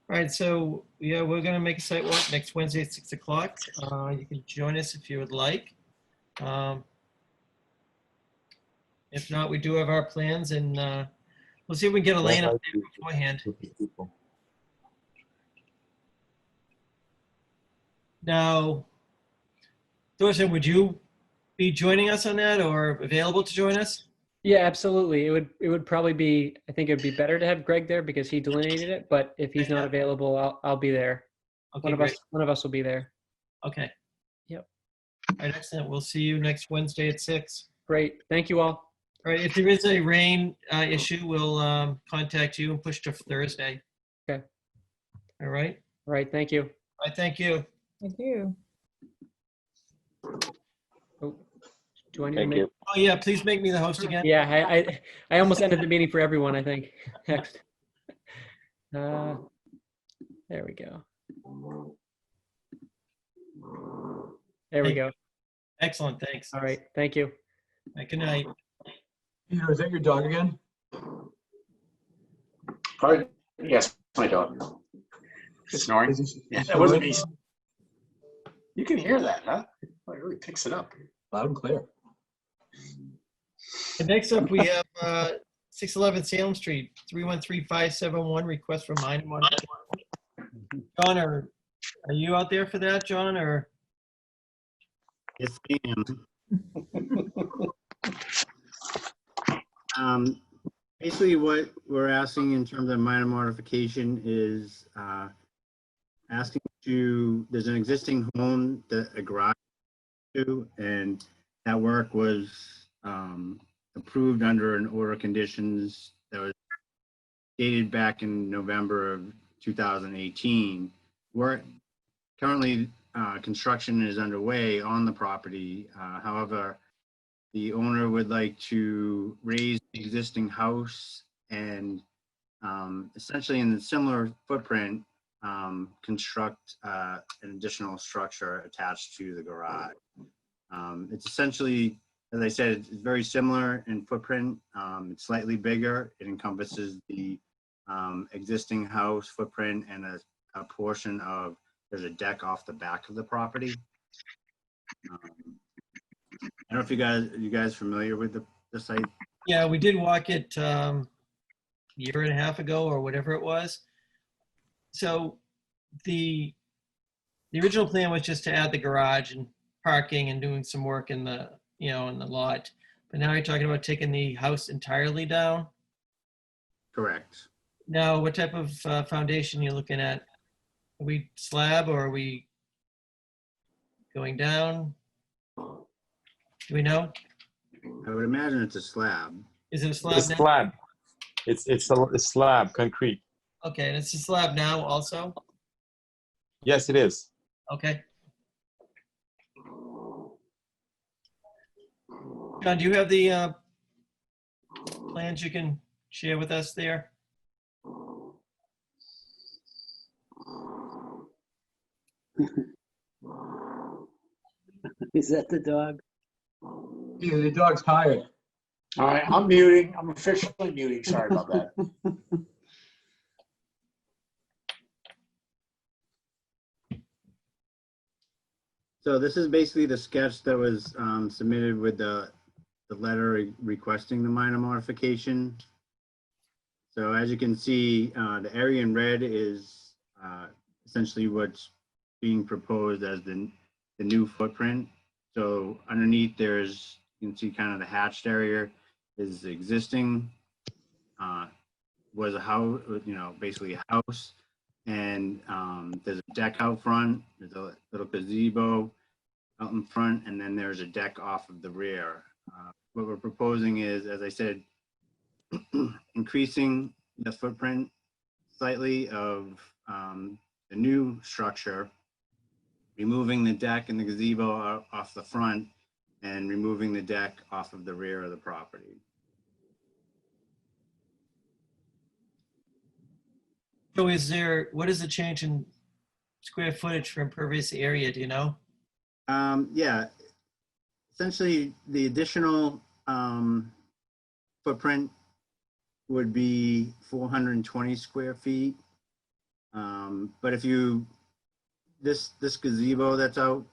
All right, so yeah, we're gonna make a site walk next Wednesday at 6 o'clock. You can join us if you would like. If not, we do have our plans, and we'll see if we can get a lane up there beforehand. Now, Thorsten, would you be joining us on that or available to join us? Yeah, absolutely. It would probably be, I think it would be better to have Greg there because he delineated it, but if he's not available, I'll be there. Okay, One of us will be there. Okay. Yep. All right, excellent. We'll see you next Wednesday at 6. Great. Thank you all. All right, if there is a rain issue, we'll contact you and push to Thursday. Okay. All right. All right. Thank you. All right, thank you. Thank you. Oh, do I need to Thank make? you. Oh, yeah, please make me the host again. Yeah, I almost ended the meeting for everyone, I think. Next. There we go. There we go. Excellent, thanks. All right. Thank you. All right, good night. Peter, is that your dog again? Pardon? Yes, my dog. Snoring. Yeah, that wasn't me. You can hear that, huh? Oh, it really picks it up. Loud and clear. And next up, we have 611 Salem Street, 313571, request for minor modification. John, are you out there for that, John, or? Yes, ma'am. Basically, what we're asking in terms of minor modification is asking there's an existing home that a garage to, and that work was approved under an order of conditions that was dated back in November of 2018. Currently, construction is underway on the property. However, the owner would like to raise the existing house and essentially in a similar footprint, construct an additional structure attached to the garage. It's essentially, as I said, it's very similar in footprint. It's slightly bigger. It encompasses the existing house footprint and a portion of, there's a deck off the back of the property. I don't know if you guys familiar with the site? Yeah, we did walk it year and a half ago or whatever it was. So the original plan was just to add the garage and parking and doing some work in the, you know, in the lot. But now you're talking about taking the house entirely down. Correct. Now, what type of foundation you're looking at? Are we slab or are we going down? Do we know? I would imagine it's a slab. Is it a It's slab a now? slab. It's a slab, concrete. Okay, and it's a slab now also? Yes, it is. Okay. John, do you have the plans you can share with us there? Is that the dog? Yeah, the dog's tired. All right, I'm muting. I'm officially muting. Sorry about that. So this is basically the sketch that was submitted with the letter requesting the minor modification. So as you can see, the area in red is essentially what's being proposed as the new footprint. So underneath there's, you can see kind of the hatched area is existing, was a house, you know, basically a house. And there's a deck out front, there's a little gazebo out in front, and then there's a deck off of the rear. What we're proposing is, as I said, increasing the footprint slightly of the new structure, removing the deck and the gazebo off the front, and removing the deck off of the rear of the property. So what is the change in square footage for impervious area, do you know? Yeah, essentially the additional footprint would be 420 square feet. But if you, this gazebo that's out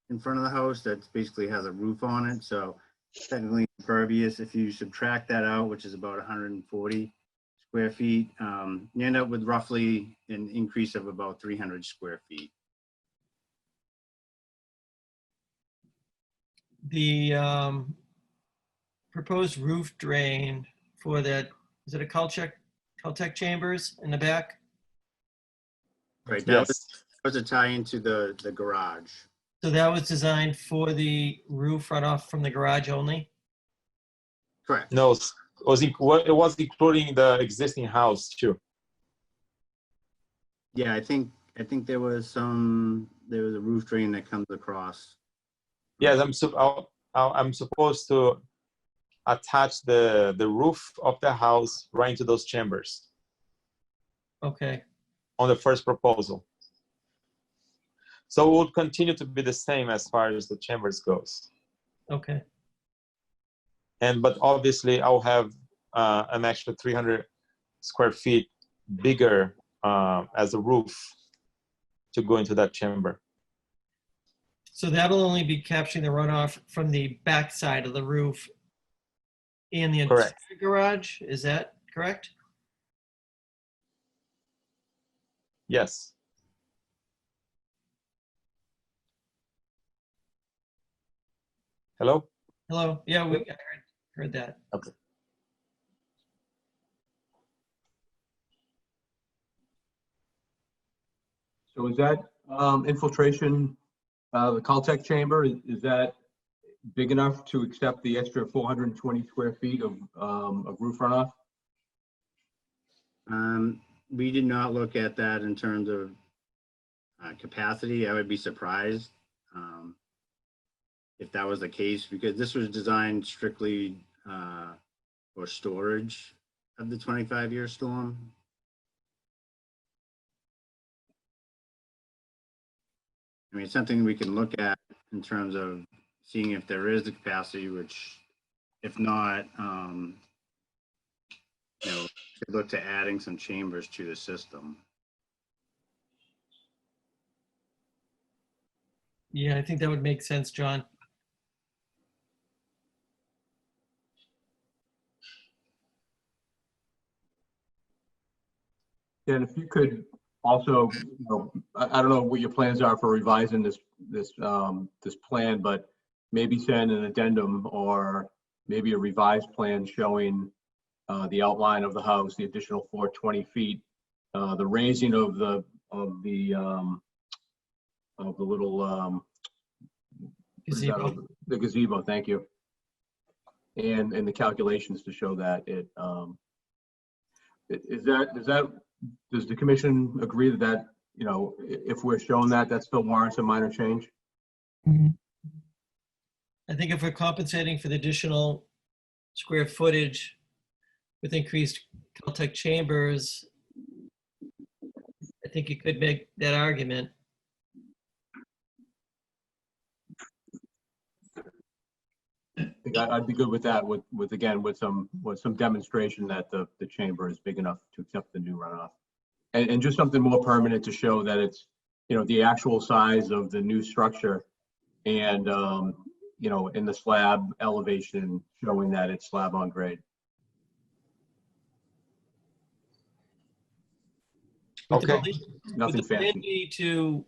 in front of the house, that basically has a roof on it, so technically impervious. If you subtract that out, which is about 140 square feet, you end up with roughly an increase of about 300 square feet. The proposed roof drain for that, is it a Caltech chambers in the back? Right, that Yes. was a tie into the garage. So that was designed for the roof runoff from the garage only? Correct. No, it was including the existing house too. Yeah, I think there was a roof drain that comes across. Yes, I'm supposed to attach the roof of the house right into those chambers Okay, on the first proposal. So it would continue to be the same as far as the chambers goes. okay. But obviously I'll have an extra 300 square feet bigger as a roof to go into that chamber. So that'll only be capturing the runoff from the back side of the roof and the entire Correct. garage, is that correct? Yes. Hello? Hello, yeah, I heard that. Okay. So is that infiltration, the Caltech chamber, is that big enough to accept the extra 420 square feet of roof runoff? We did not look at that in terms of capacity. I would be surprised if that was the case, because this was designed strictly for storage of the 25-year storm. I mean, it's something we can look at in terms of seeing if there is the capacity, which if not, you know, could look to adding some chambers to the system. Yeah, I think that would make sense, John. And if you could also, I don't know what your plans are for revising this plan, but maybe send an addendum or maybe a revised plan showing the outline of the house, the additional 420 feet, the raising of the little what is that? Gazebo. The gazebo. Thank you. And the calculations to show that it does the commission agree that if we're shown that still warrants a minor change? I think if we're compensating for the additional square footage with increased Caltech chambers, I think you could make that argument. I think I'd be good with that, with some demonstration that the chamber is big enough to accept the new runoff. And just something more permanent to show that it's, the actual size of the new structure and, in the slab elevation showing that it's slab on grade. Okay. Nothing Would the plan fancy. be to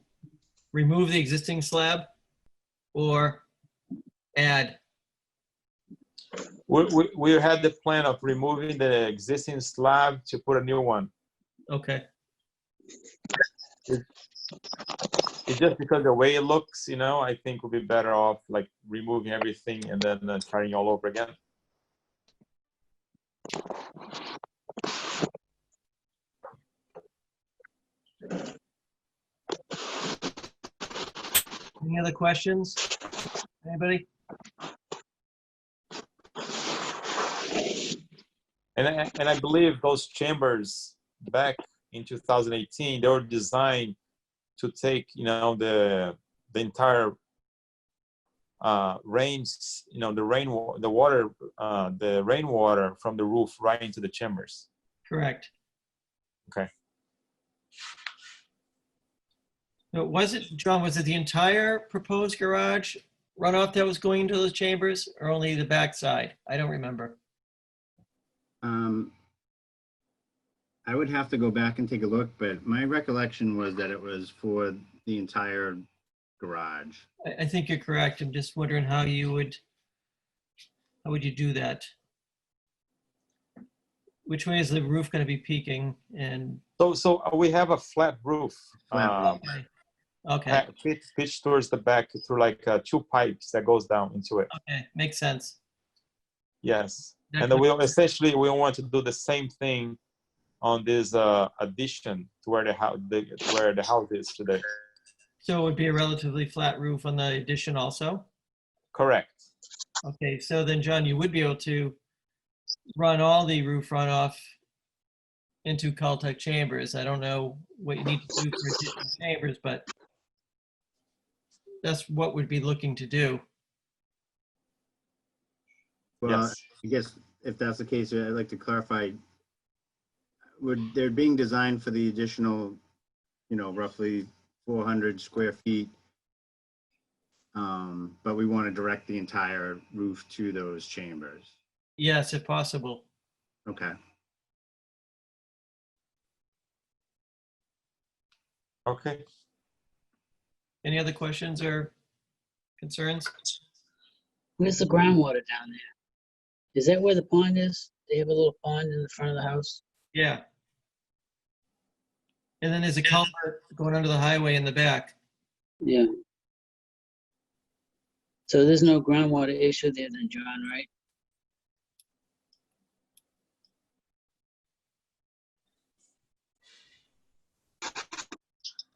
remove the existing slab or add? We had the plan of removing the existing slab to put a new one. Okay. It's just because the way it looks, I think we'll be better off like removing everything and then starting all over again. Any other questions? Anybody? And I believe those chambers back in 2018, they were designed to take, the entire rains, the rainwater from the roof right into the chambers. Correct. Okay. So John, was it the entire proposed garage runoff that was going into those chambers or only the back side? I don't remember. I would have to go back and take a look, but my recollection was that it was for the entire garage. I think you're correct. I'm just wondering how would you do that? Which way is the roof going to be peaking? And So we have a flat roof. okay. Pitched towards the back through like 2 pipes that goes down into it. Okay, makes sense. Yes, and then we want to do the same thing on this addition to where the house is today. So it would be a relatively flat roof on the addition also? Correct. Okay, so then John, you would be able to run all the roof runoff into Caltech chambers. I don't know what you need to do for additional chambers, but that's what we'd be looking to do. Well, Yes. I guess if that's the case, I'd like to clarify, they're being designed for the additional, roughly 400 square feet. But we want to direct the entire roof to those chambers. Yes, if possible. Okay. Okay. Any other questions or concerns? Where's the groundwater down there? Is that where the pond is? They have a little pond in the front of the house? Yeah. And then there's a culvert going under the highway in the back. Yeah. So there's no groundwater issue there then, John, right?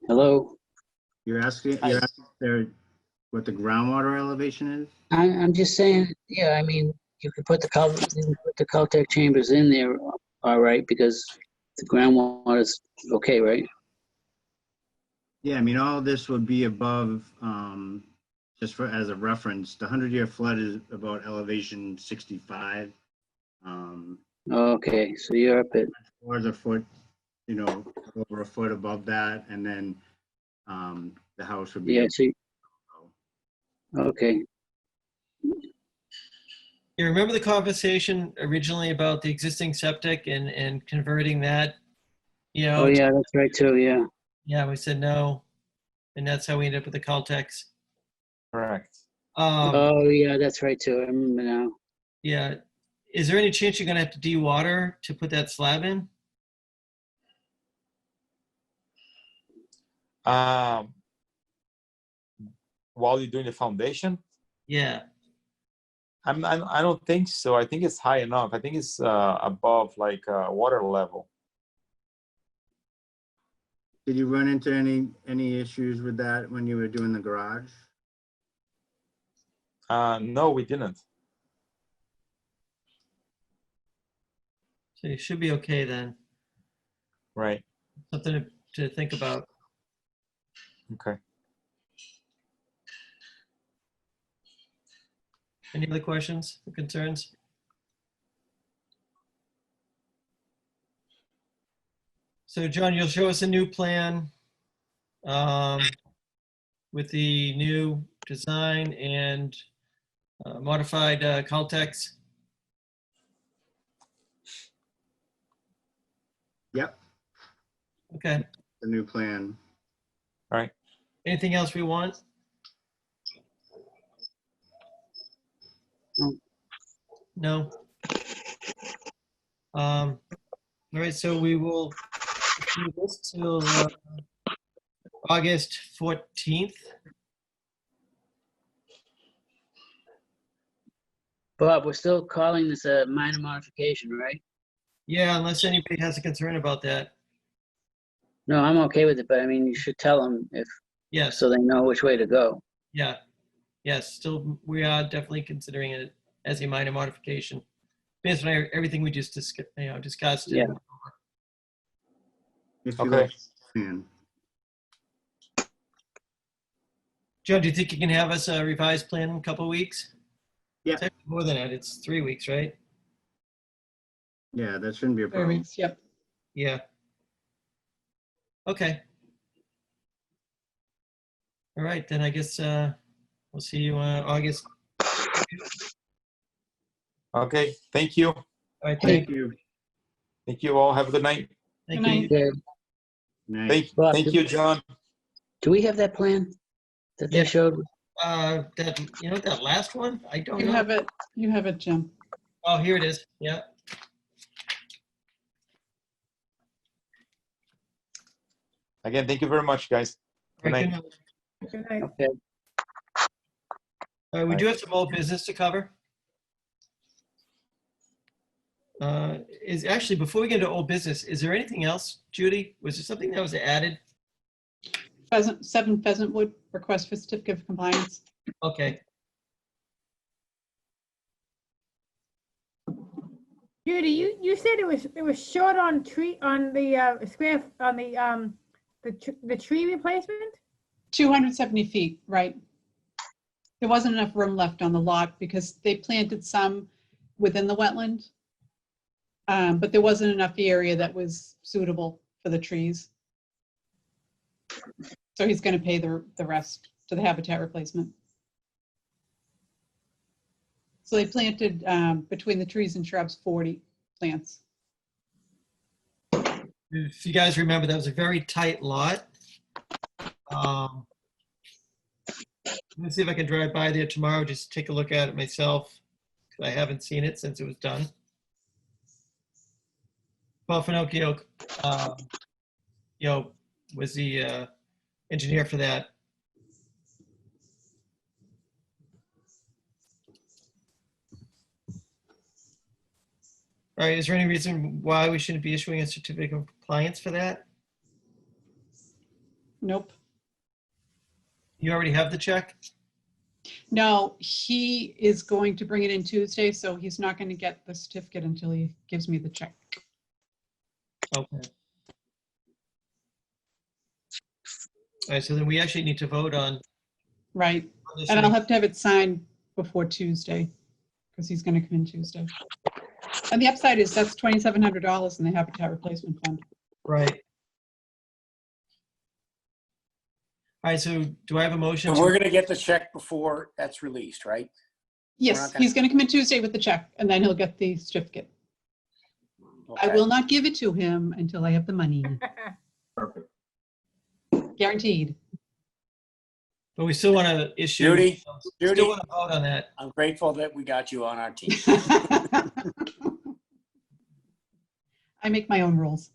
Hello? You're asking there what the groundwater elevation is? I'm just saying, yeah, I mean, you can put the Caltech chambers in there, all right, because the groundwater is okay, right? Yeah, I mean, all this would be above, just as a reference, the 100-year flood is about elevation 65. Okay, so you're up at, Or a foot, over a foot above that, and then the house would be. yeah, so, okay. You remember the conversation originally about the existing septic and converting that you know. Oh, yeah, that's right too, yeah. Yeah, we said no. And that's how we ended up with the Caltex. Correct. Oh, yeah, that's right too. I remember now. Yeah. Is there any chance you're gonna have to de-water to put that slab in? While you're doing the foundation, Yeah. I don't think so. I think it's high enough. I think it's above like water level. Did you run into any issues with that when you were doing the garage? No, we didn't. So you should be okay then. Right. Something to think about. Okay. Any other questions or concerns? So John, you'll show us a new plan with the new design and modified Caltex. Yep, Okay. the new plan. All right. Anything else we want? No. All right, so we will do this till August 14th. Bob, we're still calling this a minor modification, right? Yeah, unless anybody has a concern about that. No, I'm okay with it, but I mean, you should tell them if, Yes, so they know which way to go. yeah, yes, still, we are definitely considering it as a minor modification. Based on everything we just discussed. Yeah. If you Okay. like the plan. Joe, do you think you can have us a revised plan in a couple of weeks? Yeah. It's actually more than that, it's 3 weeks, right? Yeah, that shouldn't be a 3 problem. weeks, yep. Yeah. Okay. All right, then I guess we'll see you August. Okay. Thank you. All right, Thank you. Thank you all. Have a good night. thank Good you. night. Okay. Night. Bob, Thank you, John. do we have that plan that they Yeah. showed? That, you know, that last one, I don't You know. have it, Jim. Oh, here it is. Yeah. Again, thank you very much, guys. Good All right, night. Good night. Okay. We do have some old business to cover. Is actually, before we get into old business, is there anything else, Judy? Was there something that was added? 7 Pheasantwood, request for certificate of compliance. Okay. Judy, you said it was short on the square, on the tree replacement? 270 feet, right. There wasn't enough room left on the lot because they planted some within the wetland. But there wasn't enough area that was suitable for the trees. So he's going to pay the rest to the habitat replacement. So they planted between the trees and shrubs 40 plants. If you guys remember, that was a very tight lot. Let me see if I can drive by there tomorrow, just take a look at it myself, because I haven't seen it since it was done. Paul Finocchio, was the engineer for that. All right, is there any reason why we shouldn't be issuing a certificate of compliance for that? Nope. You already have the check? No, he is going to bring it in Tuesday, so he's not going to get the certificate until he gives me the check. Okay. All right, so then we actually need to vote on. Right. this And I'll one. have to have it signed before Tuesday, because he's going to come in Tuesday. And the upside is that's $2,700 in the habitat replacement fund. Right. All right, so do I have a motion? And we're going to get the check before that's released, right? Yes, he's going to come in Tuesday with the check, and then he'll get the certificate. I Okay. will not give it to him until I have the money, Perfect. guaranteed. But we still want to issue. Judy, Still Judy, want to vote on that. I'm grateful that we got you on our team. I make my own rules.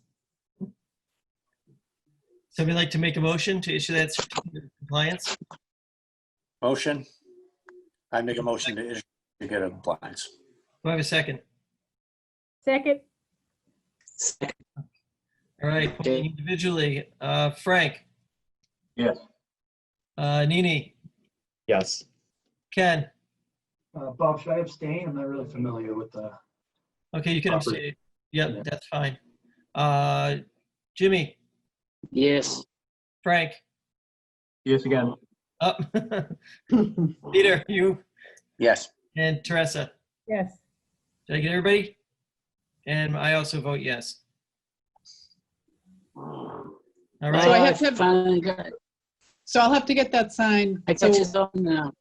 Somebody like to make a motion to issue that certificate of compliance? Motion? I make a motion to issue to get a compliance. Do I have a second? Second, All right, voting individually. Frank, Yes. Nini, Yes. Ken. Bob, should I abstain? I'm not really familiar with the. Okay, you can Property. abstain. Yep, that's fine. Jimmy, Yes. Frank, Yes, again. oh, Peter, you, Yes. and Teresa. yes. Did I get everybody? And I also vote yes. All So I right, have to have, Finally got it. so I'll have to get that signed. I got So you on now.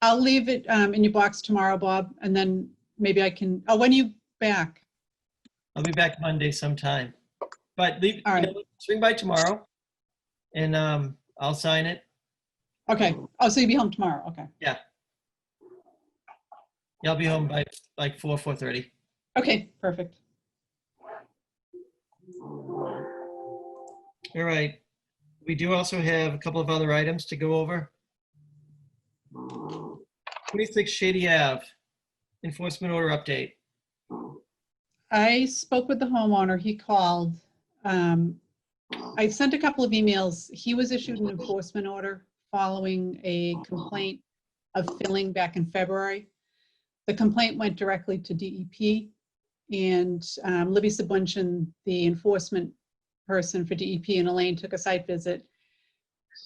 I'll leave it in your box tomorrow, Bob, and then maybe I can, oh, when are you back? I'll be back Monday sometime. But leave, All right. swing by tomorrow and I'll sign it. Okay. Oh, so you'll be home tomorrow. Okay. Yeah, I'll be home by like 4:30. Okay, perfect. All right. We do also have a couple of other items to go over. 26 Shady Ave, enforcement order update. I spoke with the homeowner. He called. I sent a couple of emails. He was issued an enforcement order following a complaint of filling back in February. The complaint went directly to DEP, and Libby Sabunchin, the enforcement person for DEP, and Elaine took a site visit.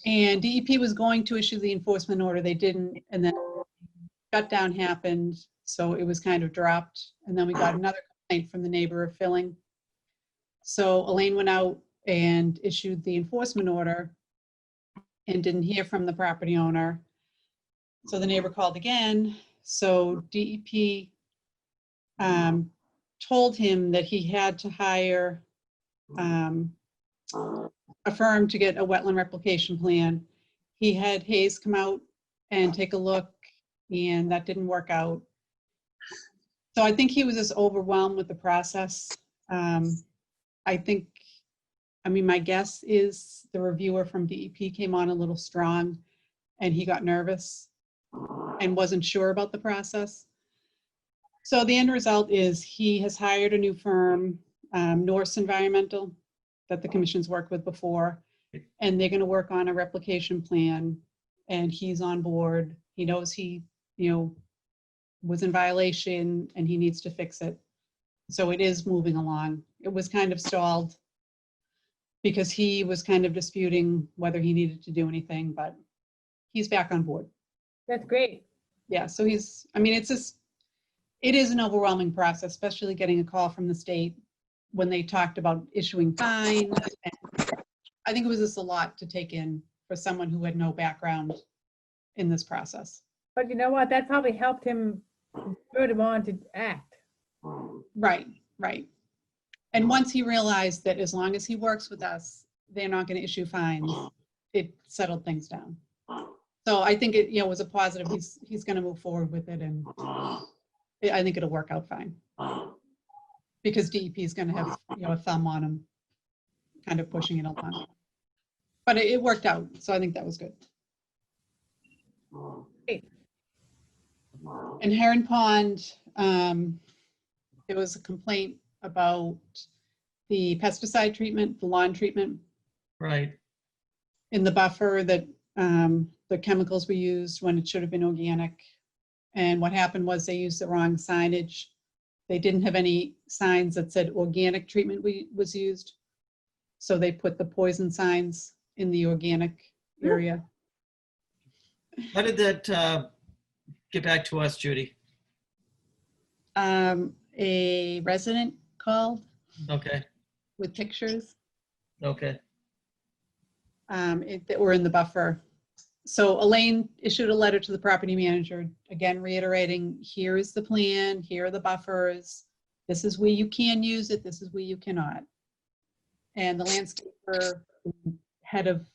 And DEP was going to issue the enforcement order. They didn't, and then shutdown happened, so it was kind of dropped. And then we got another complaint from the neighbor of filling. So Elaine went out and issued the enforcement order and didn't hear from the property owner. So the neighbor called again. So DEP told him that he had to hire a firm to get a wetland replication plan. He had Hayes come out and take a look, and that didn't work out. So I think he was just overwhelmed with the process. I mean, my guess is the reviewer from DEP came on a little strong and he got nervous and wasn't sure about the process. So the end result is he has hired a new firm, Norse Environmental, that the commission's worked with before, and they're going to work on a replication plan, and he's on board. He knows he, was in violation and he needs to fix it. So it is moving along. It was kind of stalled because he was kind of disputing whether he needed to do anything, but he's back on board. That's great. Yeah, so it is an overwhelming process, especially getting a call from the state when they talked about issuing fines. I think it was just a lot to take in for someone who had no background in this process. But you know what? That probably helped him, spurred him on to act. Right, right. And once he realized that as long as he works with us, they're not going to issue fines, it settled things down. So I think it, was a positive. He's going to move forward with it, and I think it'll work out fine. Because DEP is going to have, a thumb on him, kind of pushing it along. But it worked out, so I think that was good. Great. In Heron Pond, there was a complaint about the pesticide treatment, the lawn treatment Right. in the buffer, that the chemicals were used when it should have been organic. And what happened was they used the wrong signage. They didn't have any signs that said organic treatment was used. So they put the poison signs in the organic area. How did that get back to us, Judy? A resident called Okay, with pictures okay. that were in the buffer. So Elaine issued a letter to the property manager, again reiterating, here is the plan, here are the buffers. This is where you can use it, this is where you cannot. And the landscaper, the head of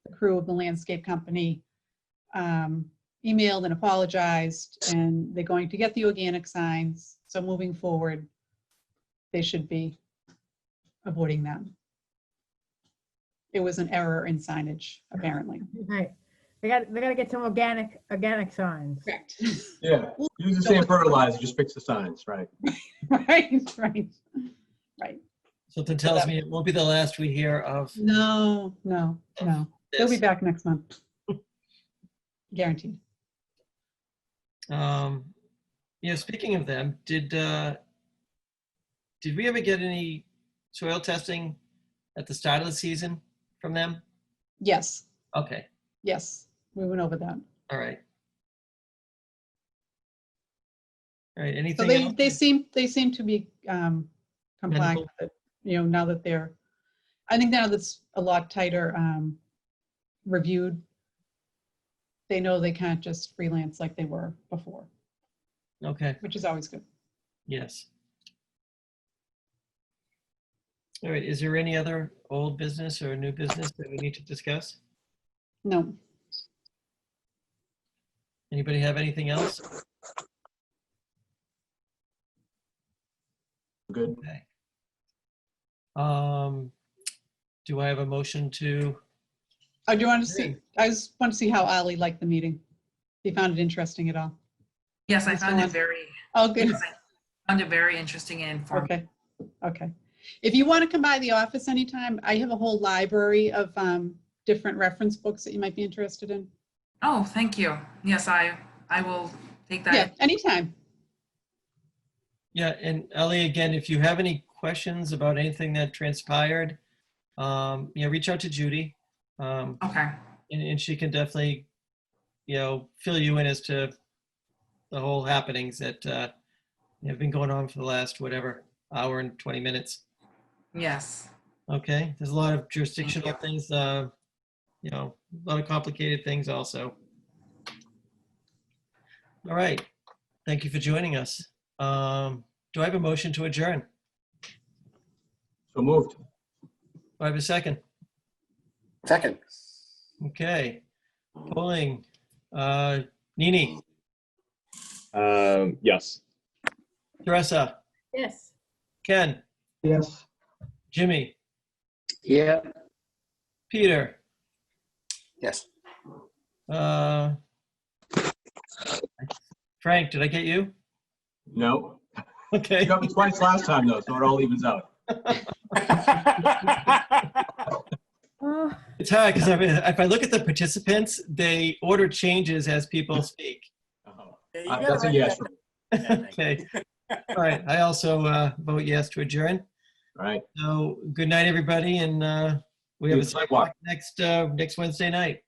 the crew of the landscape company, emailed and apologized, and they're going to get the organic signs. So moving forward, they should be avoiding them. It was an error in signage, apparently. Right. They gotta get some organic signs. Correct. Yeah, use the same fertilizer, just fix the signs, right? Right. Something tells me it won't be the last we hear of. No. They'll be back next month. Guaranteed. Speaking of them, did we ever get any soil testing at the start of the season from them? Yes, Okay, yes, we went over that. all right. All right, So anything they, else? they seem to be complying with it, now that I think now that's a lot tighter reviewed. They know they can't just freelance like they were before, Okay, which is always good. yes. All right, is there any other old business or new business that we need to discuss? No, Anybody have anything else? Good. Okay. Do I have a motion to, I do want to see, I just want to see how Ali liked the meeting. If he found it interesting at all. Yes, I Mr. found it Lawrence? very, Oh, good. yes, I found it very interesting and informative. Okay. If you want to come by the office anytime, I have a whole library of different reference books that you might be interested in. Oh, thank you. Yes, I will take that. Yeah, anytime. yeah, and Ali, again, if you have any questions about anything that transpired, reach out to Judy. Okay. And she can definitely, fill you in as to the whole happenings that have been going on for the last, hour and 20 minutes. Yes. Okay, there's a lot of jurisdictional things, a lot of complicated things also. All right, thank you for joining us. Do I have a motion to adjourn? So moved. Do I have a second? Second. Okay, polling. Nini, Yes. Teresa, Yes. Ken, Yes. Jimmy, Yeah. Peter, Yes. Frank, did I get you? No. Okay. You got me twice last time though, so it all evens out. It's hard because if I look at the participants, they order changes as people speak. That's a yes. for me. Okay. All right. I also vote yes to adjourn. All right. So good night, everybody, and we have a Good sidewalk next Wednesday night.